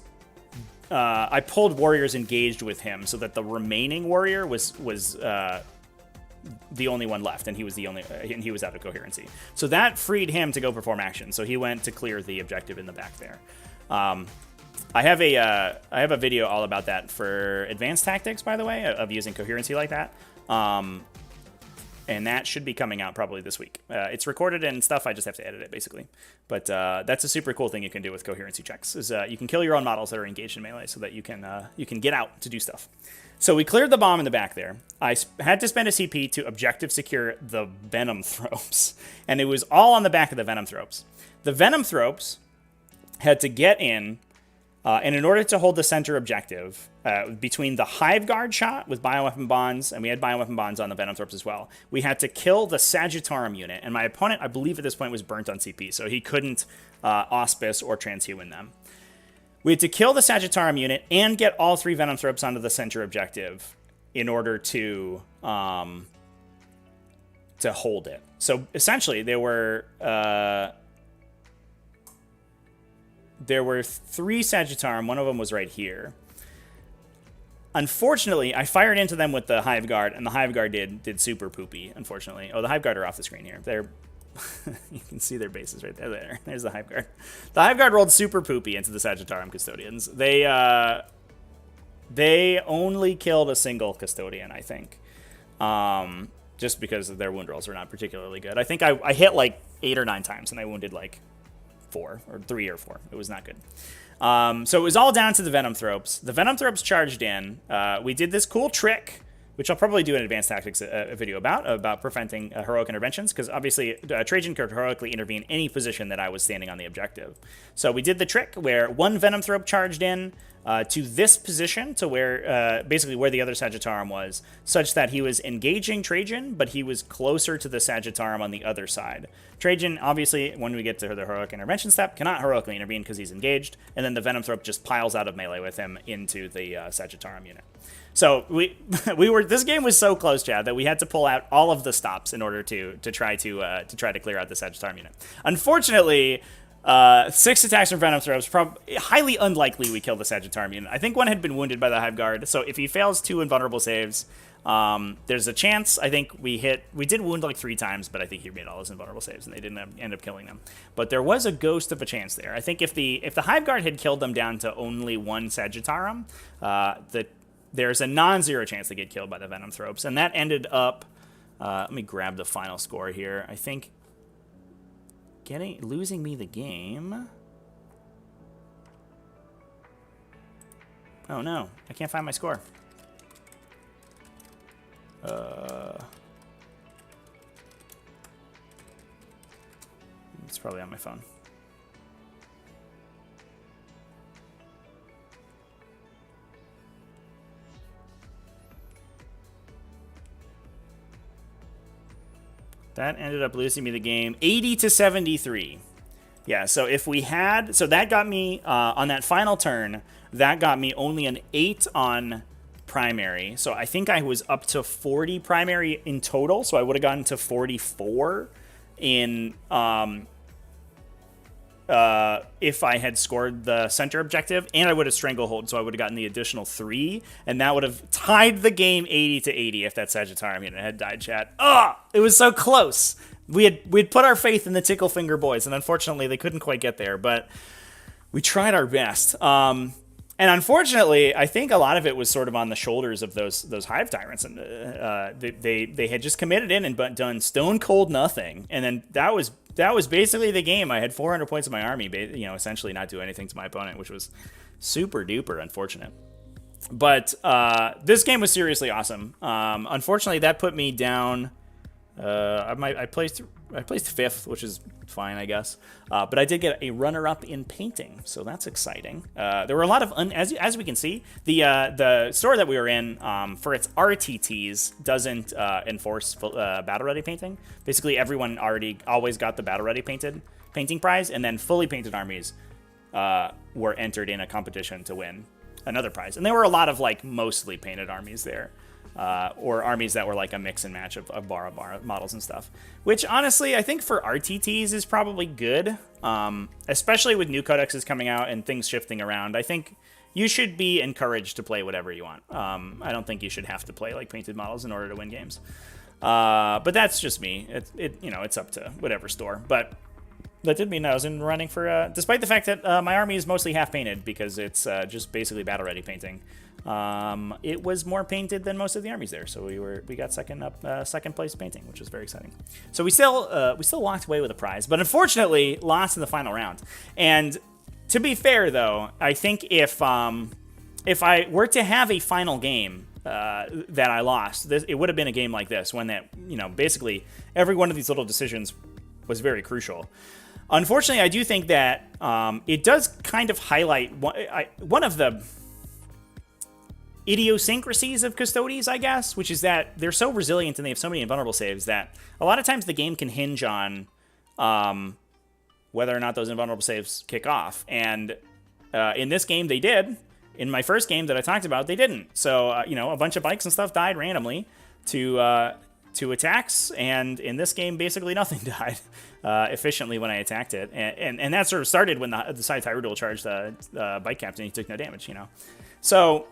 I pulled warriors engaged with him, so that the remaining warrior was the only one left, and he was and he was out of coherency. So that freed him to go perform action. So he went to clear the objective in the back there. I have a video all about that for advanced tactics, by the way, of using coherency like that. And that should be coming out probably this week. It's recorded and stuff. I just have to edit it, basically. But that's a super cool thing you can do with coherency checks. Is you can kill your own models that are engaged in melee, so that you can get out to do stuff. So we cleared the bomb in the back there. I had to spend a CP to objective secure the Venom Thropes, and it was all on the back of the Venom Thropes. The Venom Thropes had to get in, and in order to hold the center objective, between the Hive Guard shot with bioweapon bonds, and we had bioweapon bonds on the Venom Thropes as well, we had to kill the Sagittarum unit, and my opponent, I believe at this point, was burnt on CP, so he couldn't Auspice or transhuman them. We had to kill the Sagittarum unit and get all 3 Venom Thropes onto the center objective in order to hold it. So essentially, there were 3 Sagittarum. One of them was right here. Unfortunately, I fired into them with the Hive Guard, and the Hive Guard did super poopy, unfortunately. Oh, the Hive Guard are off the screen here. They're you can see their bases right there. There's the Hive Guard. The Hive Guard rolled super poopy into the Sagittarum Custodians. They only killed a single Custodian, I think. Just because their wound rolls are not particularly good. I think I hit like 8 or 9 times, and I wounded like 4 or 3 or 4. It was not good. So it was all down to the Venom Thropes. The Venom Thropes charged in. We did this cool trick, which I'll probably do an advanced tactics video about preventing heroic interventions, because obviously Trajan could heroically intervene any position that I was standing on the objective. So we did the trick where 1 Venom Thrope charged in to this position, to where basically where the other Sagittarum was, such that he was engaging Trajan, but he was closer to the Sagittarum on the other side. Trajan, obviously, when we get to the heroic intervention step, cannot heroically intervene because he's engaged, and then the Venom Thrope just piles out of melee with him into the Sagittarum unit. So this game was so close, Chad, that we had to pull out all of the stops in order to try to clear out the Sagittarum unit. Unfortunately, 6 attacks from Venom Thropes, highly unlikely we kill the Sagittarum unit. I think 1 had been wounded by the Hive Guard, so if he fails 2 invulnerable saves, there's a chance. I think we did wound like 3 times, but I think he made all his invulnerable saves, and they didn't end up killing them. But there was a ghost of a chance there. I think if the Hive Guard had killed them down to only 1 Sagittarum, there's a non-zero chance they get killed by the Venom Thropes. And that ended up, let me grab the final score here. I think losing me the game. Oh no, I can't find my score. It's probably on my phone. That ended up losing me the game 80-73. Yeah, so if we had, so that got me on that final turn, that got me only an 8 on primary. So I think I was up to 40 primary in total. So I would have gotten to 44 in if I had scored the center objective, and I would have stranglehold, so I would have gotten the additional 3, and that would have tied the game 80-80 if that Sagittarium unit had died, chat. It was so close. We'd put our faith in the Tickle Finger boys, and unfortunately they couldn't quite get there, but we tried our best. And unfortunately, I think a lot of it was sort of on the shoulders of those Hive Tyrants, and they had just committed in and done stone cold nothing, and then that was basically the game. I had 400 points in my army, essentially not do anything to my opponent, which was super duper unfortunate. But this game was seriously awesome. Unfortunately, that put me down. I placed I placed 5th, which is fine, I guess. But I did get a runner-up in painting, so that's exciting. There were a lot of, as we can see, the store that we were in, for its RTTs, doesn't enforce battle-ready painting. Basically, everyone always got the battle-ready painting prize, and then fully painted armies were entered in a competition to win another prize. And there were a lot of, like, mostly painted armies there. Or armies that were like a mix and match of borrowed models and stuff. Which, honestly, I think for RTTs is probably good. Especially with new codexes coming out and things shifting around. I think you should be encouraged to play whatever you want. I don't think you should have to play like painted models in order to win games. But that's just me. It's up to whatever store. But that did mean I was in running for, despite the fact that my army is mostly half painted because it's just basically battle ready painting. It was more painted than most of the armies there, so we got second place painting, which was very exciting. So we still walked away with a prize, but unfortunately lost in the final round. And to be fair, though, I think if I were to have a final game that I lost, it would have been a game like this, one that basically every one of these little decisions was very crucial. Unfortunately, I do think that it does kind of highlight one of the idiosyncrasies of Custodes, I guess, which is that they're so resilient and they have so many invulnerable saves that a lot of times the game can hinge on whether or not those invulnerable saves kick off. And in this game, they did. In my first game that I talked about, they didn't. So, a bunch of bikes and stuff died randomly to attacks, and in this game, basically nothing died efficiently when I attacked it. And that sort of started when the side Tyranids charged the bike captain. He took no damage, So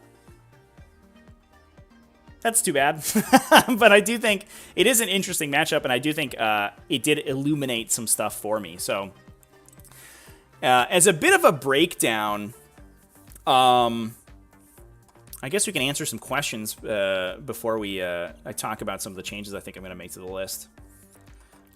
that's too bad. But I do think it is an interesting matchup, and I do think it did illuminate some stuff for me. So as a bit of a breakdown, I guess we can answer some questions before I talk about some of the changes I think I'm going to make to the list.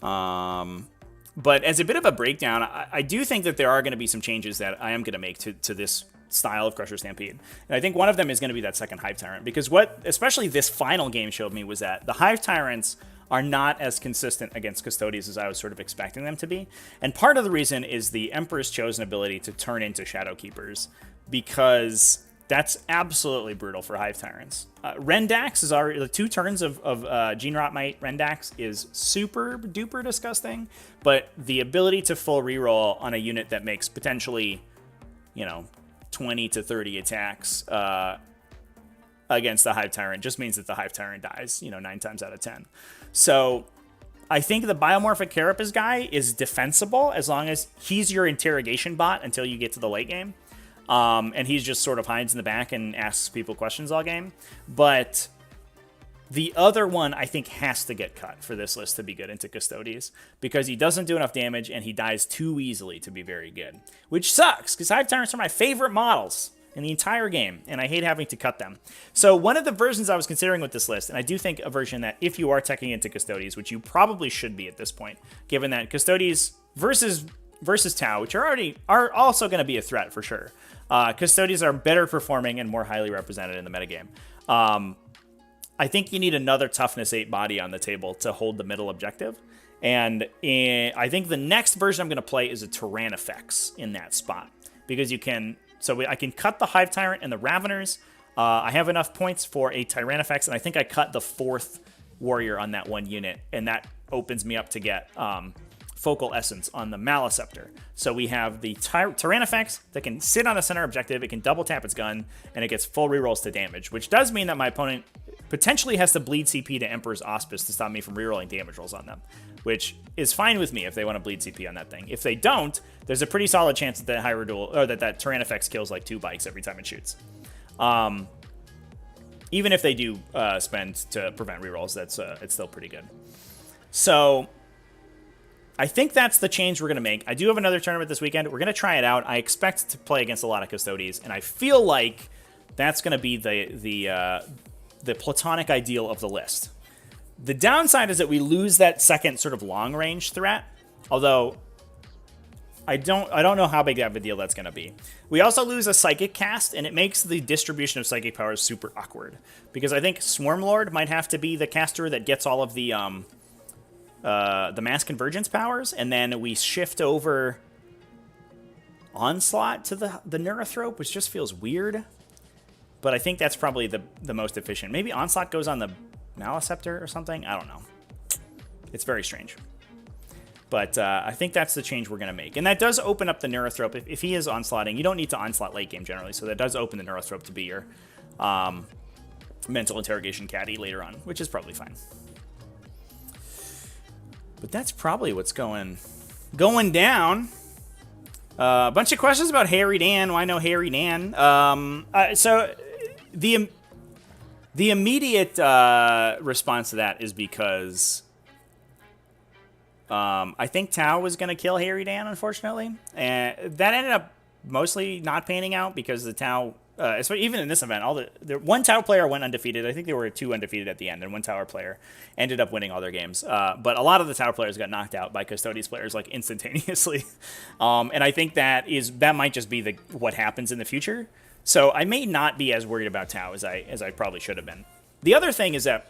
But as a bit of a breakdown, I do think that there are going to be some changes that I am going to make to this style of Crusher Stampede. And I think one of them is going to be that second Hive Tyrant, because what especially this final game showed me was that the Hive Tyrants are not as consistent against Custodes as I was sort of expecting them to be. And part of the reason is the Emperor's Chosen ability to turn into Shadow Keepers, because that's absolutely brutal for Hive Tyrants. Rendax is already, the 2 turns of Gene Rot Might Rendax is super duper disgusting, but the ability to full reroll on a unit that makes potentially, 20 to 30 attacks against the Hive Tyrant just means that the Hive Tyrant dies, 9 times out of 10. So I think the Biomorphic Carapace guy is defensible as long as he's your interrogation bot until you get to the late game. And he's just sort of hides in the back and asks people questions all game. But the other one, I think, has to get cut for this list to be good into Custodes, because he doesn't do enough damage and he dies too easily to be very good. Which sucks, because Hive Tyrants are my favorite models in the entire game, and I hate having to cut them. So one of the versions I was considering with this list, and I do think a version that if you are teching into Custodes, which you probably should be at this point, given that Custodes versus Tau, which are also going to be a threat for sure. Custodes are better performing and more highly represented in the metagame. I think you need another Toughness 8 body on the table to hold the middle objective. And I think the next version I'm going to play is a Tyrannifex in that spot. Because I can cut the Hive Tyrant and the Raveners. I have enough points for a Tyrannifex, and I think I cut the 4th warrior on that one unit. And that opens me up to get Focal Essence on the Maliceptor. So we have the Tyrannifex that can sit on a center objective, it can double tap its gun, and it gets full rerolls to damage, which does mean that my opponent potentially has to bleed CP to Emperor's Auspice to stop me from rerolling damage rolls on them, which is fine with me if they want to bleed CP on that thing. If they don't, there's a pretty solid chance that that Tyrannifex kills like 2 bikes every time it shoots. Even if they do spend to prevent rerolls, it's still pretty good. So I think that's the change we're going to make. I do have another tournament this weekend. We're going to try it out. I expect to play against a lot of Custodes, and I feel like that's going to be the platonic ideal of the list. The downside is that we lose that second sort of long-range threat, although I don't know how big of a deal that's going to be. We also lose a Psychic cast, and it makes the distribution of Psychic powers super awkward, because I think Swarmlord might have to be the caster that gets all of the the mass convergence powers, and then we shift over Onslaught to the Neurothrope, which just feels weird. But I think that's probably the most efficient. Maybe Onslaught goes on the Maleceptor or something? I don't know. It's very strange. But I think that's the change we're going to make. And that does open up the Neurothrope. If he is onslaughting, you don't need to onslaught late game generally. So that does open the Neurothrope to be your mental interrogation caddy later on, which is probably fine. But that's probably what's going down. A bunch of questions about Harry Dan. Why no Harry Dan? So the immediate response to that is because I think Tau was going to kill Harry Dan, unfortunately. And that ended up mostly not panning out because the Tau, even in this event, the one Tau player went undefeated. I think there were 2 undefeated at the end, and one Tower player ended up winning all their games. But a lot of the Tower players got knocked out by Custodes players like instantaneously. And I think that might just be what happens in the future. So I may not be as worried about Tau as I probably should have been. The other thing is that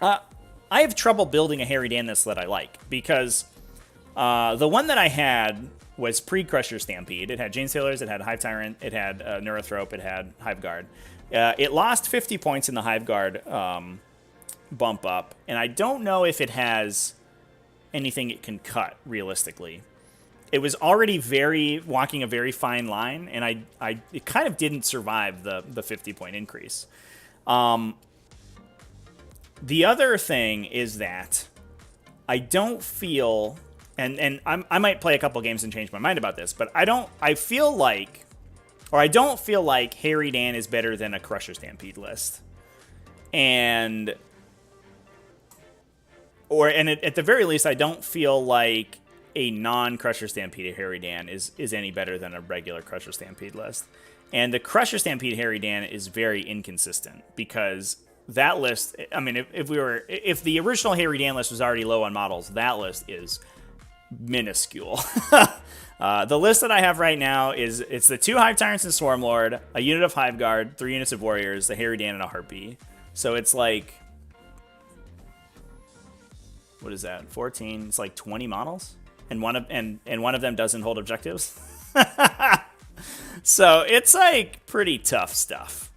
I have trouble building a Harry Dan list that I like, because the one that I had was pre-Crusher Stampede. It had Jane Sailors, it had Hive Tyrant, it had Neurothrope, it had Hive Guard. It lost 50 points in the Hive Guard bump up, and I don't know if it has anything it can cut, realistically. It was already walking a very fine line, and it kind of didn't survive the 50-point increase. The other thing is that I don't feel, and I might play a couple games and change my mind about this, but I don't feel like Harry Dan is better than a Crusher Stampede list. And at the very least, I don't feel like a non-Crusher Stampede Harry Dan is any better than a regular Crusher Stampede list. And the Crusher Stampede Harry Dan is very inconsistent, because that list, I mean, if the original Harry Dan list was already low on models, that list is minuscule. The list that I have right now it's the 2 Hive Tyrants and Swarmlord, a unit of Hive Guard, 3 units of Warriors, a Harry Dan, and a Harpy. So it's like, what is that? 14. It's like 20 models, and one of them doesn't hold objectives. So it's like pretty tough stuff.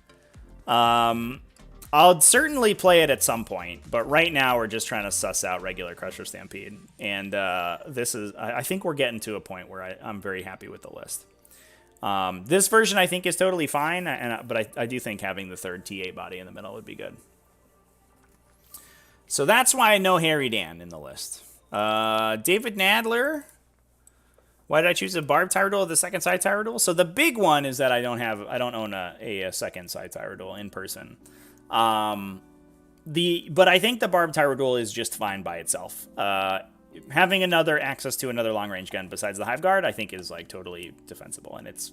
I'll certainly play it at some point, but right now we're just trying to suss out regular Crusher Stampede. And I think we're getting to a point where I'm very happy with the list. This version I think is totally fine, but I do think having the third TA body in the middle would be good. So that's why I know Harry Dan in the list. David Nadler. Why did I choose a Barb Tyranids, the second side Tyranids? So the big one is that I don't own a second side Tyranids in person. But I think the Barb Tyranids is just fine by itself. Having access to another long range gun besides the Hive Guard, I think is like totally defensible, and it's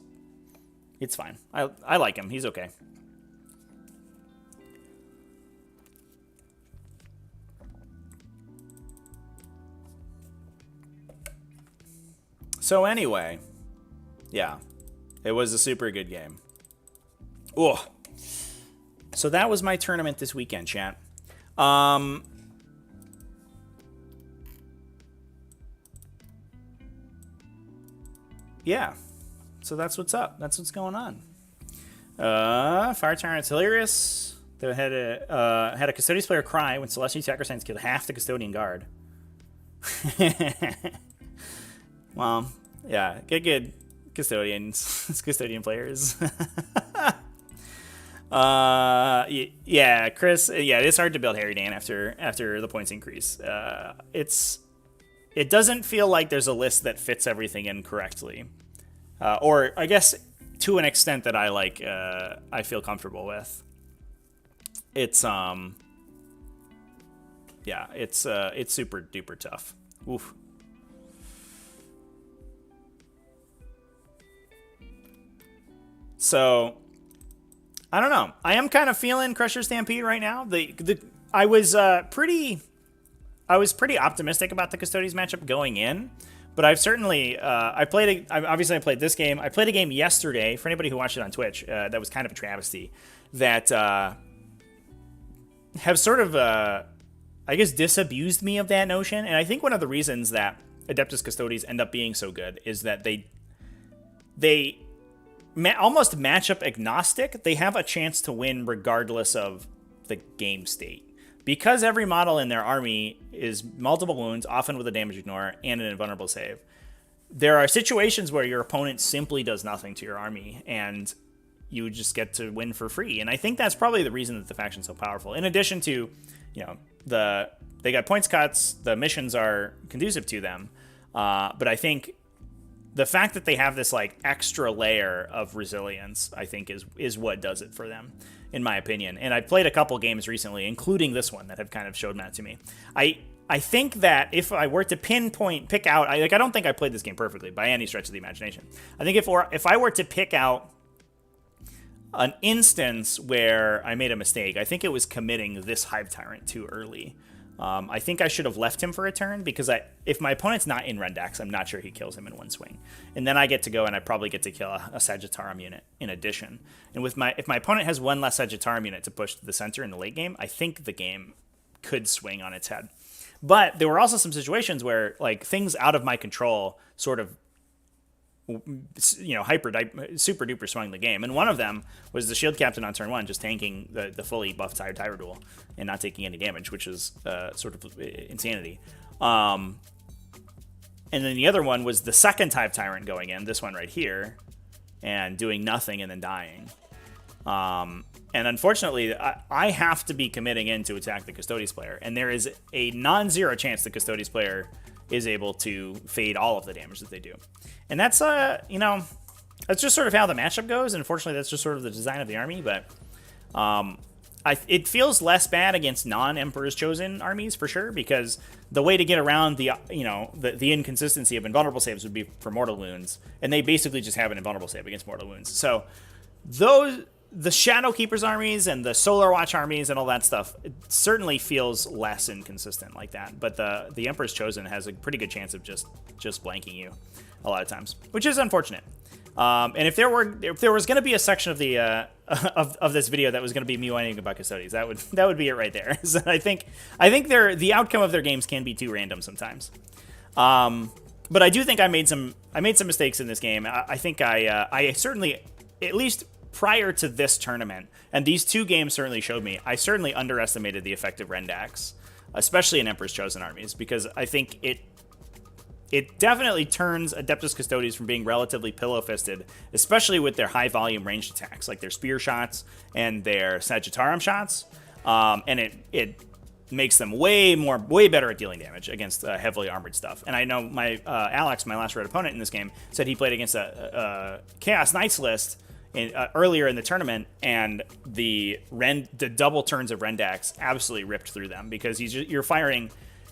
fine. I like him. He's okay. So anyway, yeah, it was a super good game. Ooh. So that was my tournament this weekend, chat. Yeah. So that's what's up. That's what's going on. Fire Tyrant's hilarious. They had a Custodes player cry when Celestial Sacrifice killed half the Custodian Guard. Well, yeah, good Custodians. Custodian players. Yeah, Chris. Yeah, it's hard to build Harry Dan after the points increase. It doesn't feel like there's a list that fits everything in correctly, or I guess to an extent that I feel comfortable with. It's yeah, it's super duper tough. Oof. So, I don't know. I am kind of feeling Crusher Stampede right now. I was pretty optimistic about the Custodes matchup going in, but I've certainly I played this game. I played a game yesterday for anybody who watched it on Twitch. That was kind of a travesty. That have sort of I guess, disabused me of that notion. And I think one of the reasons that Adeptus Custodes end up being so good is that they almost matchup agnostic. They have a chance to win regardless of the game state. Because every model in their army is multiple wounds, often with a damage ignore, and an invulnerable save, there are situations where your opponent simply does nothing to your army, and you just get to win for free. And I think that's probably the reason that the faction's so powerful. In addition to, they got points cuts, the missions are conducive to them, but I think the fact that they have this like extra layer of resilience, I think is what does it for them, in my opinion. And I've played a couple games recently, including this one, that have kind of showed that to me. I think that if I were to pick out, I don't think I played this game perfectly by any stretch of the imagination. I think if I were to pick out an instance where I made a mistake, I think it was committing this Hive Tyrant too early. I think I should have left him for a turn, because if my opponent's not in Rendax, I'm not sure he kills him in one swing. And then I get to go and I probably get to kill a Sagittarium unit in addition. And if my opponent has one less Sagittarium unit to push to the center in the late game, I think the game could swing on its head. But there were also some situations where like things out of my control sort of, super duper swung the game. And one of them was the Shield Captain on turn 1 just tanking the fully buffed Tyranids and not taking any damage, which is sort of insanity. And then the other one was the second Hive Tyrant going in, this one right here, and doing nothing and then dying. And unfortunately, I have to be committing in to attack the Custodes player, and there is a non-zero chance the Custodes player is able to fade all of the damage that they do. And that's, that's just sort of how the matchup goes, and unfortunately that's just sort of the design of the army, but it feels less bad against non-Emperor's Chosen armies, for sure, because the way to get around the inconsistency of invulnerable saves would be for mortal wounds, and they basically just have an invulnerable save against mortal wounds. So the Shadow Keepers armies and the Solar Watch armies and all that stuff, it certainly feels less inconsistent like that. But the Emperor's Chosen has a pretty good chance of just blanking you a lot of times, which is unfortunate. And if there was going to be a section of the of this video that was going to be me whining about Custodes, that would be it right there. So I think the outcome of their games can be too random sometimes. But I do think I made some mistakes in this game. I think I certainly, at least prior to this tournament, and these two games certainly showed me, I certainly underestimated the effect of Rendax, especially in Emperor's Chosen armies, because I think it definitely turns Adeptus Custodes from being relatively pillow-fisted, especially with their high-volume ranged attacks, like their spear shots and their Sagittarium shots, and it makes them way better at dealing damage against heavily armored stuff. And I know my Alex, my last red opponent in this game, said he played against a Chaos Knights list earlier in the tournament, and the double turns of Rendax absolutely ripped through them, because you're firing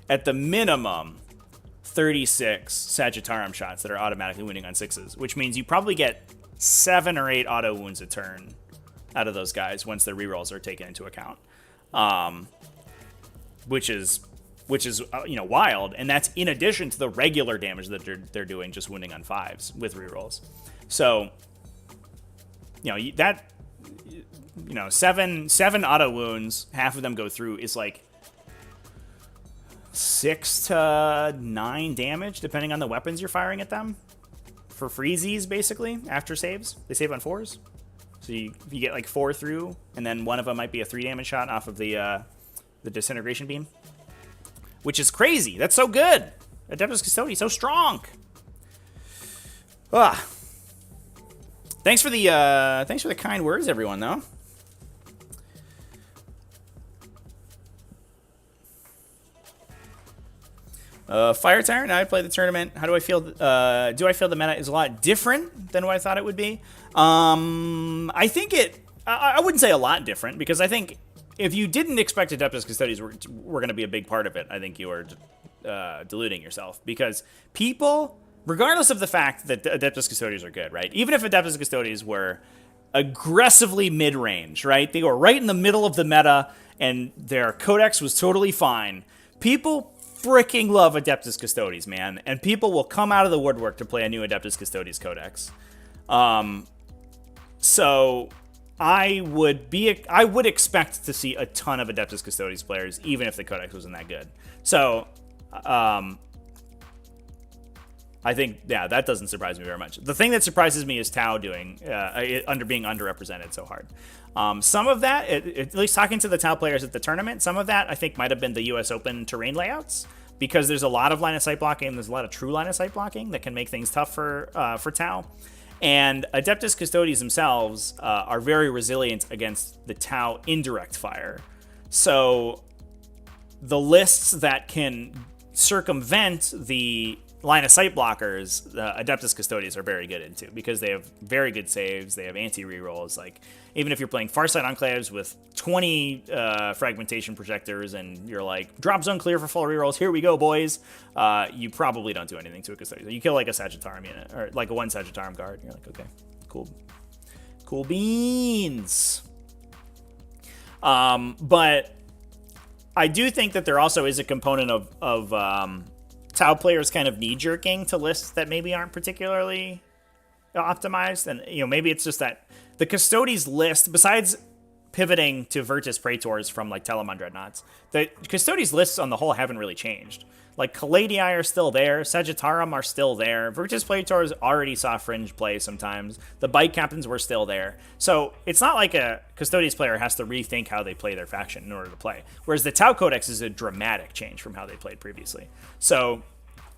at the minimum 36 Sagittarium shots that are automatically wounding on 6s, which means you probably get 7 or 8 auto wounds a turn out of those guys once their rerolls are taken into account, which is wild, and that's in addition to the regular damage that they're doing just wounding on 5s with rerolls. So seven auto wounds, half of them go through, is like 6 to 9 damage, depending on the weapons you're firing at them, for freezies, basically, after saves. They save on 4s. So you get like 4 through, and then one of them might be a 3 damage shot off of the disintegration beam, which is crazy. That's so good. Adeptus Custodes, so strong. Thanks for the kind words, everyone, though. Fire Tyrant, I played the tournament. How do I feel? Do I feel the meta is a lot different than what I thought it would be? I think I wouldn't say a lot different, because I think if you didn't expect Adeptus Custodes were going to be a big part of it, I think you are deluding yourself, because people, regardless of the fact that Adeptus Custodes are good, right? Even if Adeptus Custodes were aggressively mid-range, right? They were right in the middle of the meta, and their codex was totally fine. People freaking love Adeptus Custodes, man. And people will come out of the woodwork to play a new Adeptus Custodes codex. So I would expect to see a ton of Adeptus Custodes players, even if the Codex wasn't that good. So, I think, yeah, that doesn't surprise me very much. The thing that surprises me is Tau being underrepresented so hard. Some of that, at least talking to the Tau players at the tournament, some of that I think might have been the U.S. Open terrain layouts, because there's a lot of line of sight blocking, and there's a lot of true line of sight blocking that can make things tough for Tau. And Adeptus Custodes themselves are very resilient against the Tau indirect fire. So the lists that can circumvent the line of sight blockers, the Adeptus Custodes are very good into, because they have very good saves, they have anti-rerolls. Like, even if you're playing Farsight Enclaves with 20 fragmentation projectors and you're like, drop zone clear for full rerolls, here we go, boys, you probably don't do anything to a Custodes. You kill like a Sagittarium unit, or like a one Sagittarium guard, you're like, okay, cool beans. But I do think that there also is a component of Tau players kind of knee-jerking to lists that maybe aren't particularly optimized. And, maybe it's just that the Custodes list, besides pivoting to Virtus Praetors from, like, Telemon Dreadnoughts, the Custodes lists on the whole haven't really changed. Like, Calladii are still there, Sagittarium are still there, Virtus Praetors already saw fringe play sometimes, the Bike Captains were still there. So it's not like a Custodes player has to rethink how they play their faction in order to play. Whereas the Tau Codex is a dramatic change from how they played previously. So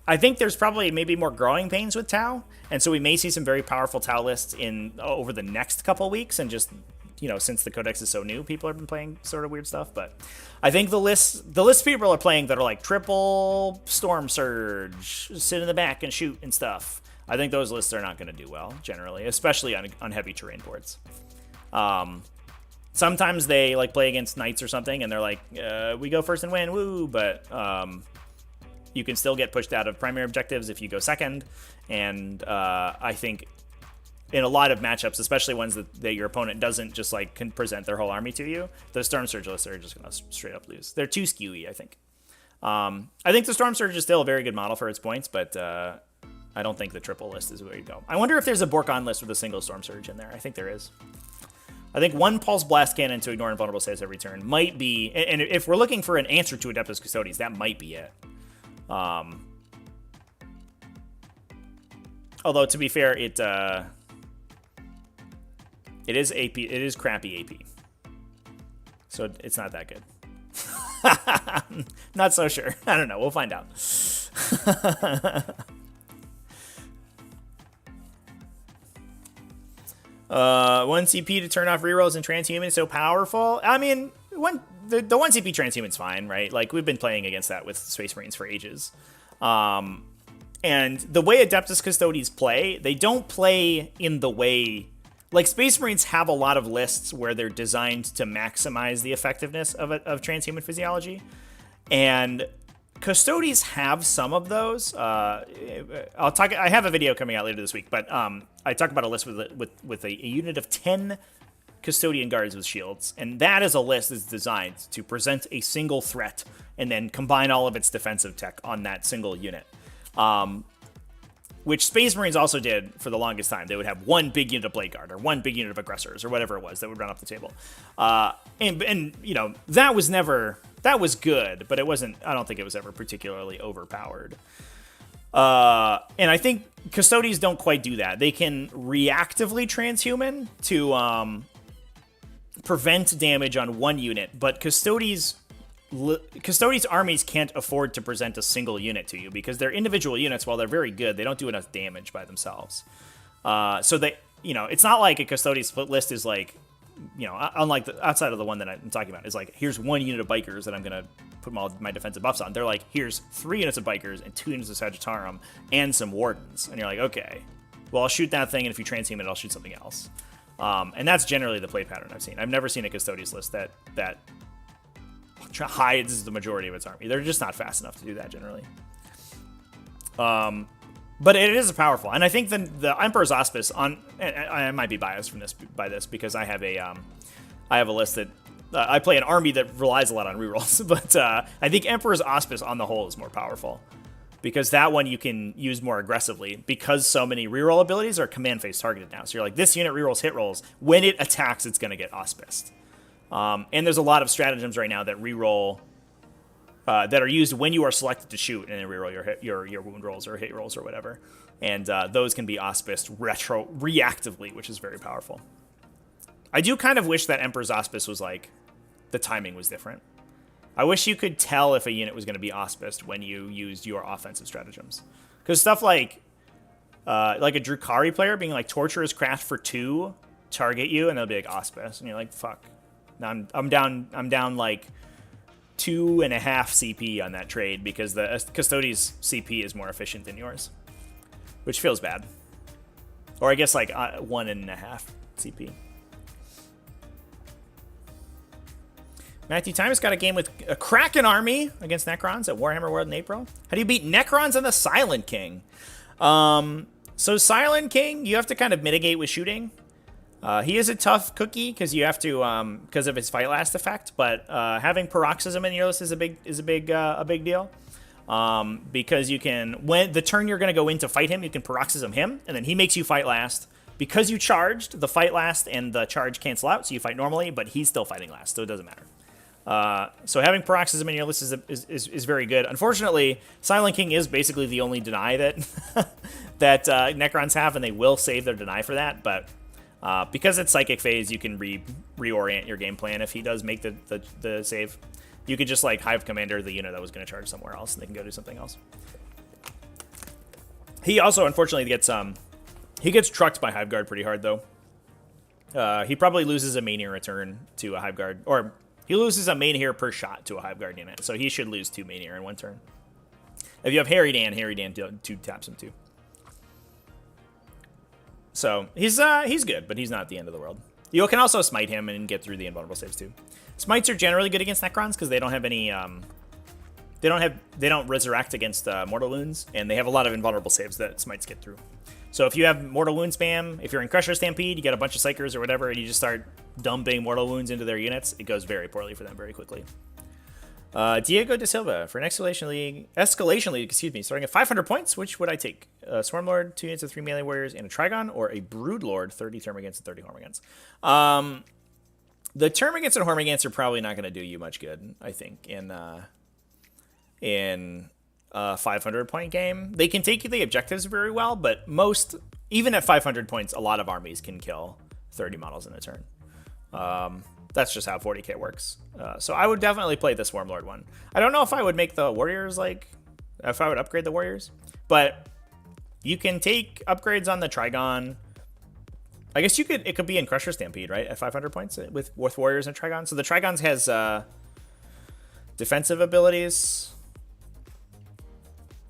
I think there's probably maybe more growing pains with Tau, and so we may see some very powerful Tau lists over the next couple weeks, and just, since the Codex is so new, people have been playing sort of weird stuff. But I think the lists people are playing that are like triple Storm Surge, sit in the back and shoot and stuff, I think those lists are not going to do well, generally, especially on heavy terrain boards. Sometimes they like play against Knights or something, and they're like, we go first and win, woo, but you can still get pushed out of primary objectives if you go second. And I think in a lot of matchups, especially ones that your opponent doesn't just like can present their whole army to you, the Storm Surge lists are just going to straight up lose. They're too skewy, I think. I think the Storm Surge is still a very good model for its points, but I don't think the triple list is where you go. I wonder if there's a Borkon list with a single Storm Surge in there. I think there is. I think one Pulse Blast Cannon to ignore invulnerable saves every turn might be, and if we're looking for an answer to Adeptus Custodes, that might be it. Although, to be fair, it is AP. It is crappy AP, so it's not that good. Not so sure. I don't know. We'll find out. 1 CP to turn off rerolls and transhuman is so powerful. I mean, the 1 CP transhuman's fine, right? Like, we've been playing against that with Space Marines for ages. And the way Adeptus Custodes play, they don't play in the way... Like, Space Marines have a lot of lists where they're designed to maximize the effectiveness of transhuman physiology. And Custodes have some of those. I have a video coming out later this week, but I talk about a list with a unit of 10 Custodian guards with shields, and that is a list that's designed to present a single threat and then combine all of its defensive tech on that single unit. Which Space Marines also did for the longest time. They would have one big unit of Blade Guard or one big unit of Aggressors or whatever it was that would run up the table. And that was good, but it wasn't, I don't think it was ever particularly overpowered. And I think Custodes don't quite do that. They can reactively transhuman to prevent damage on one unit, but Custodes armies can't afford to present a single unit to you because they're individual units. While they're very good, they don't do enough damage by themselves. So they, it's not like a Custodes split list is like, unlike outside of the one that I'm talking about, is like, here's one unit of Bikers that I'm going to put all my defensive buffs on. They're like, here's 3 units of Bikers and 2 units of Sagittarium and some Wardens. And you're like, okay, well, I'll shoot that thing, and if you transhuman it, I'll shoot something else. And that's generally the play pattern I've seen. I've never seen a Custodes list that hides the majority of its army. They're just not fast enough to do that generally. But it is powerful, and I think the Emperor's Auspice I might be biased by this because I have a list that I play an army that relies a lot on rerolls, but I think Emperor's Auspice on the whole is more powerful because that one you can use more aggressively because so many reroll abilities are command phase targeted now. So you're like, this unit rerolls hit rolls. When it attacks, it's going to get auspiced. And there's a lot of stratagems right now that reroll, that are used when you are selected to shoot and then reroll your wound rolls or hit rolls or whatever. And those can be auspiced reactively, which is very powerful. I do kind of wish that Emperor's Auspice was like, the timing was different. I wish you could tell if a unit was going to be auspiced when you used your offensive stratagems. Because stuff like a Drukhari player being like, Torturer's Craft for 2, target you, and they'll be like, auspice. And you're like, fuck. Now I'm down like 2.5 CP on that trade because the Custodes CP is more efficient than yours. Which feels bad. Or I guess like 1.5 CP. Matthew Timus got a game with a Kraken army against Necrons at Warhammer World in April. How do you beat Necrons and the Silent King? So Silent King, you have to kind of mitigate with shooting. He is a tough cookie because you have to because of his fight last effect. But having Paroxysm in your list is a big deal. Because you can, when the turn you're going to go in to fight him, you can Paroxysm him, and then he makes you fight last. Because you charged, the fight last and the charge cancel out, so you fight normally, but he's still fighting last, so it doesn't matter. So having Paroxysm in your list is very good. Unfortunately, Silent King is basically the only deny that that Necrons have, and they will save their deny for that. But because it's Psychic Phase, you can reorient your game plan if he does make the save. You could just like Hive Commander the unit that was going to charge somewhere else, and they can go do something else. He also unfortunately gets trucked by Hive Guard pretty hard though. He probably loses a Mania return to a Hive Guard, or he loses a Mania per shot to a Hive Guard unit, so he should lose 2 Mania in 1 turn. If you have Harry Dan 2 taps him too. So he's good, but he's not at the end of the world. You can also smite him and get through the invulnerable saves too. Smites are generally good against Necrons because they don't have any they don't resurrect against mortal wounds, and they have a lot of invulnerable saves that smites get through. So if you have mortal wound spam, if you're in Crusher Stampede, you get a bunch of Psychers or whatever, and you just start dumping mortal wounds into their units, it goes very poorly for them very quickly. Diego De Silva for an Escalation League, starting at 500 points. Which would I take? A Swarmlord, 2 units of 3 melee warriors, and a Trigon, or a Broodlord, 30 Termagants and 30 Hormagaunts? The Termagants and Hormagaunts are probably not going to do you much good, I think, in a 500 point game. They can take the objectives very well, but even at 500 points, a lot of armies can kill 30 models in a turn. That's just how 40k works. So I would definitely play the Swarmlord one. I don't know if I would make the warriors if I would upgrade the warriors, but you can take upgrades on the Trigon. I guess it could be in Crusher Stampede, right? At 500 points with warriors and Trigon. So the Trigons has defensive abilities.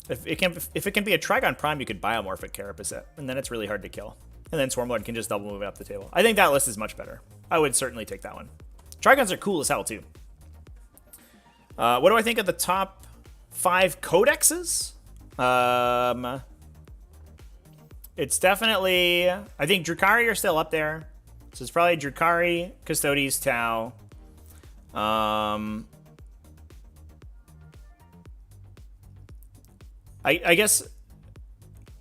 If it can be a Trigon Prime, you could biomorphic Carapace it, and then it's really hard to kill. And then Swarmlord can just double move it up the table. I think that list is much better. I would certainly take that one. Trigons are cool as hell, too. What do I think of the top 5 codexes? It's definitely... I think Drukhari are still up there. So it's probably Drukhari, Custodes, Tau. I guess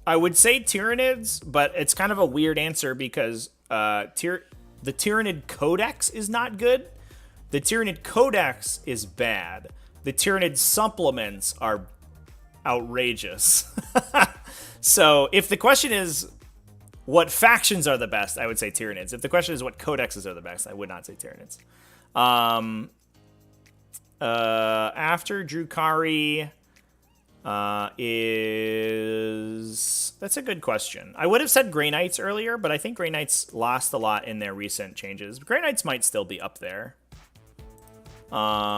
I would say Tyranids, but it's kind of a weird answer because the Tyranid Codex is not good. The Tyranid Codex is bad. The Tyranid supplements are outrageous. So if the question is what factions are the best, I would say Tyranids. If the question is what codexes are the best, I would not say Tyranids. After Drukhari... That's a good question. I would have said Grey Knights earlier, but I think Grey Knights lost a lot in their recent changes. Grey Knights might still be up there. But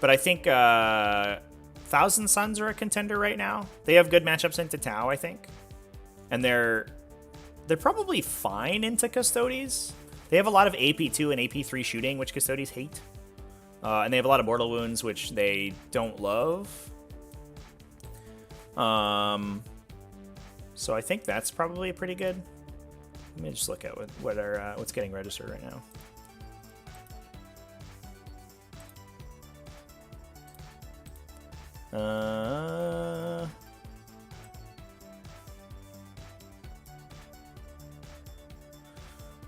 I think Thousand Suns are a contender right now. They have good matchups into Tau, I think. And they're probably fine into Custodes. They have a lot of AP2 and AP3 shooting, which Custodes hate. And they have a lot of mortal wounds, which they don't love. So I think that's probably pretty good. Let me just look at what's getting registered right now.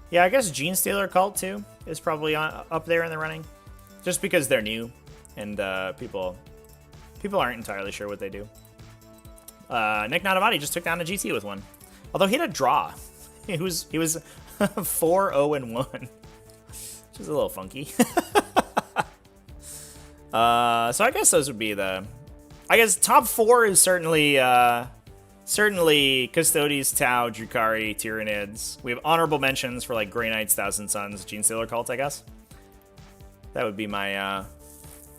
Yeah, I guess Gene Stealer Cult too is probably up there in the running, just because they're new and people aren't entirely sure what they do. Nick Nadavati just took down a GT with one, although he had a draw. He was 4-0-1, which is a little funky. So I guess those would be top 4 is certainly Custodes, Tau, Drukhari, Tyranids. We have honorable mentions for like Grey Knights, Thousand Sons, Gene Stealer Cult, I guess. That would be my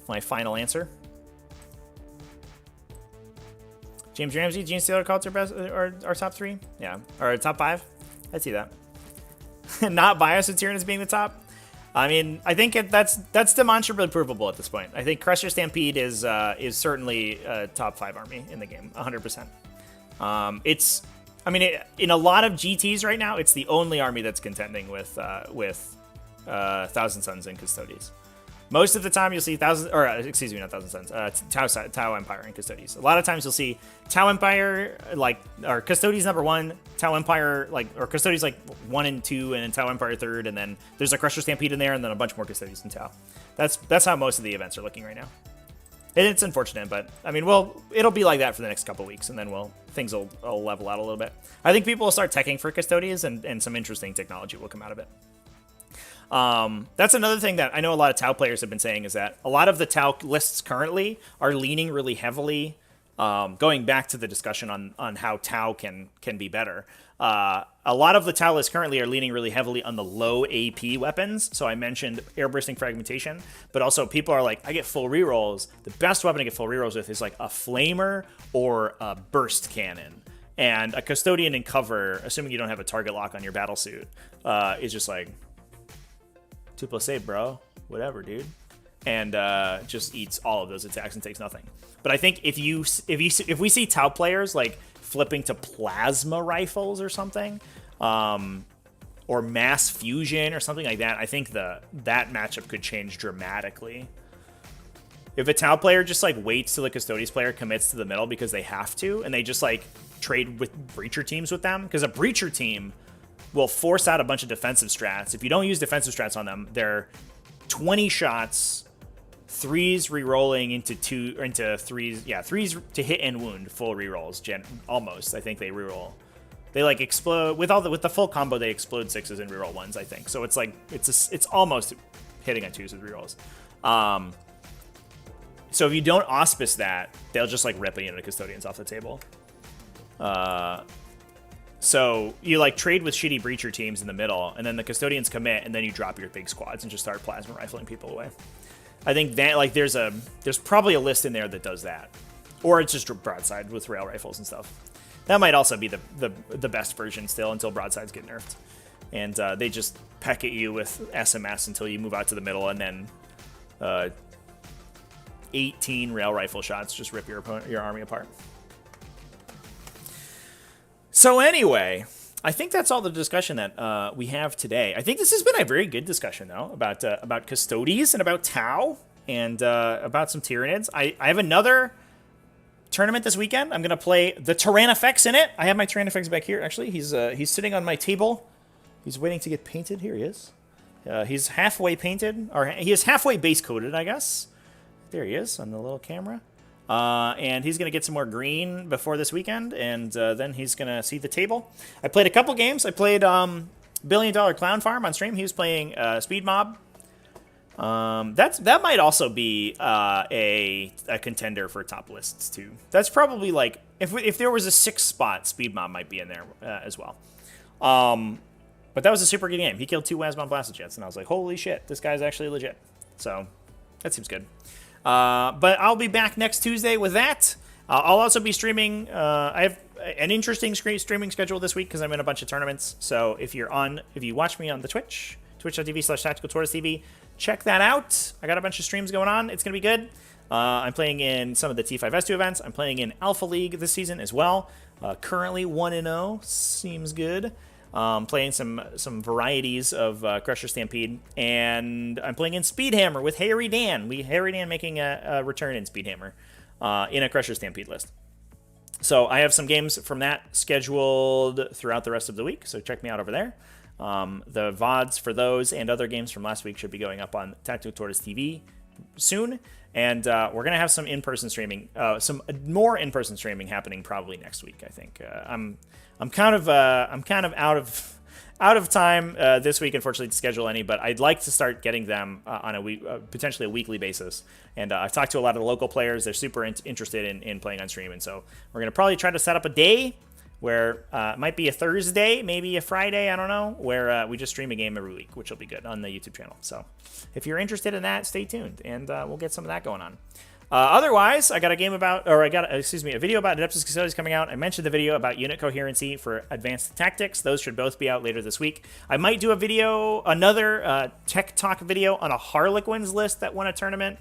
my final answer. James Ramsey, Gene Stealer Cults are top 3? Yeah, or top 5? I'd see that. Not biased with Tyranids being the top. I mean, I think that's demonstrably provable at this point. I think Crusher Stampede is certainly a top 5 army in the game, 100%. In a lot of GTs right now, it's the only army that's contending with Thousand Sons and Custodes. Most of the time, you'll see not Thousand Sons, Tau Empire and Custodes. A lot of times, you'll see Tau Empire or Custodes number 1, Tau Empire or Custodes 1 and 2, and then Tau Empire 3rd, and then there's a Crusher Stampede in there, and then a bunch more Custodes and Tau. That's how most of the events are looking right now. And it's unfortunate, but I mean, it'll be like that for the next couple weeks, and then things will level out a little bit. I think people will start teching for Custodes, and some interesting technology will come out of it. That's another thing that I know a lot of Tau players have been saying, is that a lot of the Tau lists currently are leaning really heavily, going back to the discussion on how Tau can be better. A lot of the Tau lists currently are leaning really heavily on the low AP weapons. So I mentioned air-bursting fragmentation, but also people are like, I get full rerolls. The best weapon to get full rerolls with is like a flamer or a burst cannon. And a Custodian in cover, assuming you don't have a target lock on your battlesuit, is just like 2+8, bro. Whatever, dude. And just eats all of those attacks and takes nothing. But I think if we see Tau players like flipping to plasma rifles or something, or mass fusion or something like that, I think that matchup could change dramatically. If a Tau player just like waits till the Custodes player commits to the middle because they have to, and they just like trade with breacher teams with them, because a breacher team will force out a bunch of defensive strats. If you don't use defensive strats on them, they're 20 shots, 3s re-rolling into 3s. Yeah, 3s to hit and wound, full re-rolls. Almost, I think they re-roll. They like explode with the full combo. They explode 6s and re-roll 1s, I think. So it's like it's almost hitting on 2s with re-rolls. So if you don't auspice that, they'll just like rip any of the Custodians off the table. So you like trade with shitty breacher teams in the middle, and then the Custodians commit, and then you drop your big squads and just start plasma rifling people away. I think that like there's probably a list in there that does that, or it's just broadside with rail rifles and stuff. That might also be the best version still until broadsides get nerfed, and they just peck at you with SMS until you move out to the middle, and then 18 rail rifle shots just rip your army apart. So anyway, I think that's all the discussion that we have today. I think this has been a very good discussion, though, about Custodes and about Tau and about some Tyranids. I have another tournament this weekend. I'm going to play the Tyrannifex in it. I have my Tyrannifex back here, actually. He's sitting on my table. He's waiting to get painted. Here he is. He's halfway painted, or he is halfway base coated, I guess. There he is on the little camera. And he's going to get some more green before this weekend, and then he's going to see the table. I played a couple games. I played $1 Billion Clown Farm on stream. He was playing Speed Mob. That might also be a contender for top lists, too. That's probably like, if there was a 6th spot, Speed Mob might be in there as well. But that was a super good game. He killed 2 Wazbon Blasted Jets, and I was like, holy shit, this guy's actually legit. So, that seems good. But I'll be back next Tuesday with that. I'll also be streaming. I have an interesting streaming schedule this week because I'm in a bunch of tournaments. So if you watch me on the twitch.tv/TacticalTortoise, check that out. I got a bunch of streams going on. It's going to be good. I'm playing in some of the T5S2 events. I'm playing in Alpha League this season as well. Currently 1-0. Seems good. Playing some varieties of Crusher Stampede, and I'm playing in Speedhammer with Harry Dan. Harry Dan making a return in Speedhammer. in a Crusher Stampede list. So I have some games from that scheduled throughout the rest of the week, so check me out over there. The VODs for those and other games from last week should be going up on TacticalTortoise TV soon, and we're going to have some in-person streaming, some more in-person streaming happening probably next week, I think. I'm kind of out of time this week, unfortunately, to schedule any, but I'd like to start getting them on a week, potentially a weekly basis. And I've talked to a lot of the local players. They're super interested in playing on stream. And so we're going to probably try to set up a day where it might be a Thursday, maybe a Friday, I don't know, where we just stream a game every week, which will be good on the YouTube channel. So if you're interested in that, stay tuned, and we'll get some of that going on. Otherwise, I got a game about, or I got, a video about Adeptus Custodes coming out. I mentioned the video about unit coherency for advanced tactics. Those should both be out later this week. I might do a video, another tech talk video on a Harlequins list that won a tournament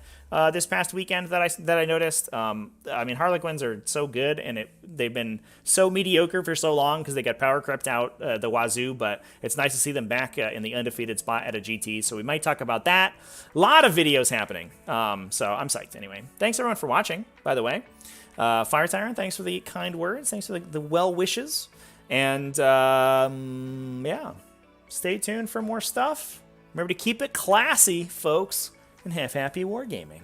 this past weekend that I noticed. I mean, Harlequins are so good, and they've been so mediocre for so long because they got power crept out the wazoo, but it's nice to see them back in the undefeated spot at a GT, so we might talk about that. A lot of videos happening, so I'm psyched anyway. Thanks everyone for watching, by the way. Fire Tyrant, thanks for the kind words, thanks for the well wishes, and yeah, stay tuned for more stuff. Remember to keep it classy, folks, and have happy wargaming.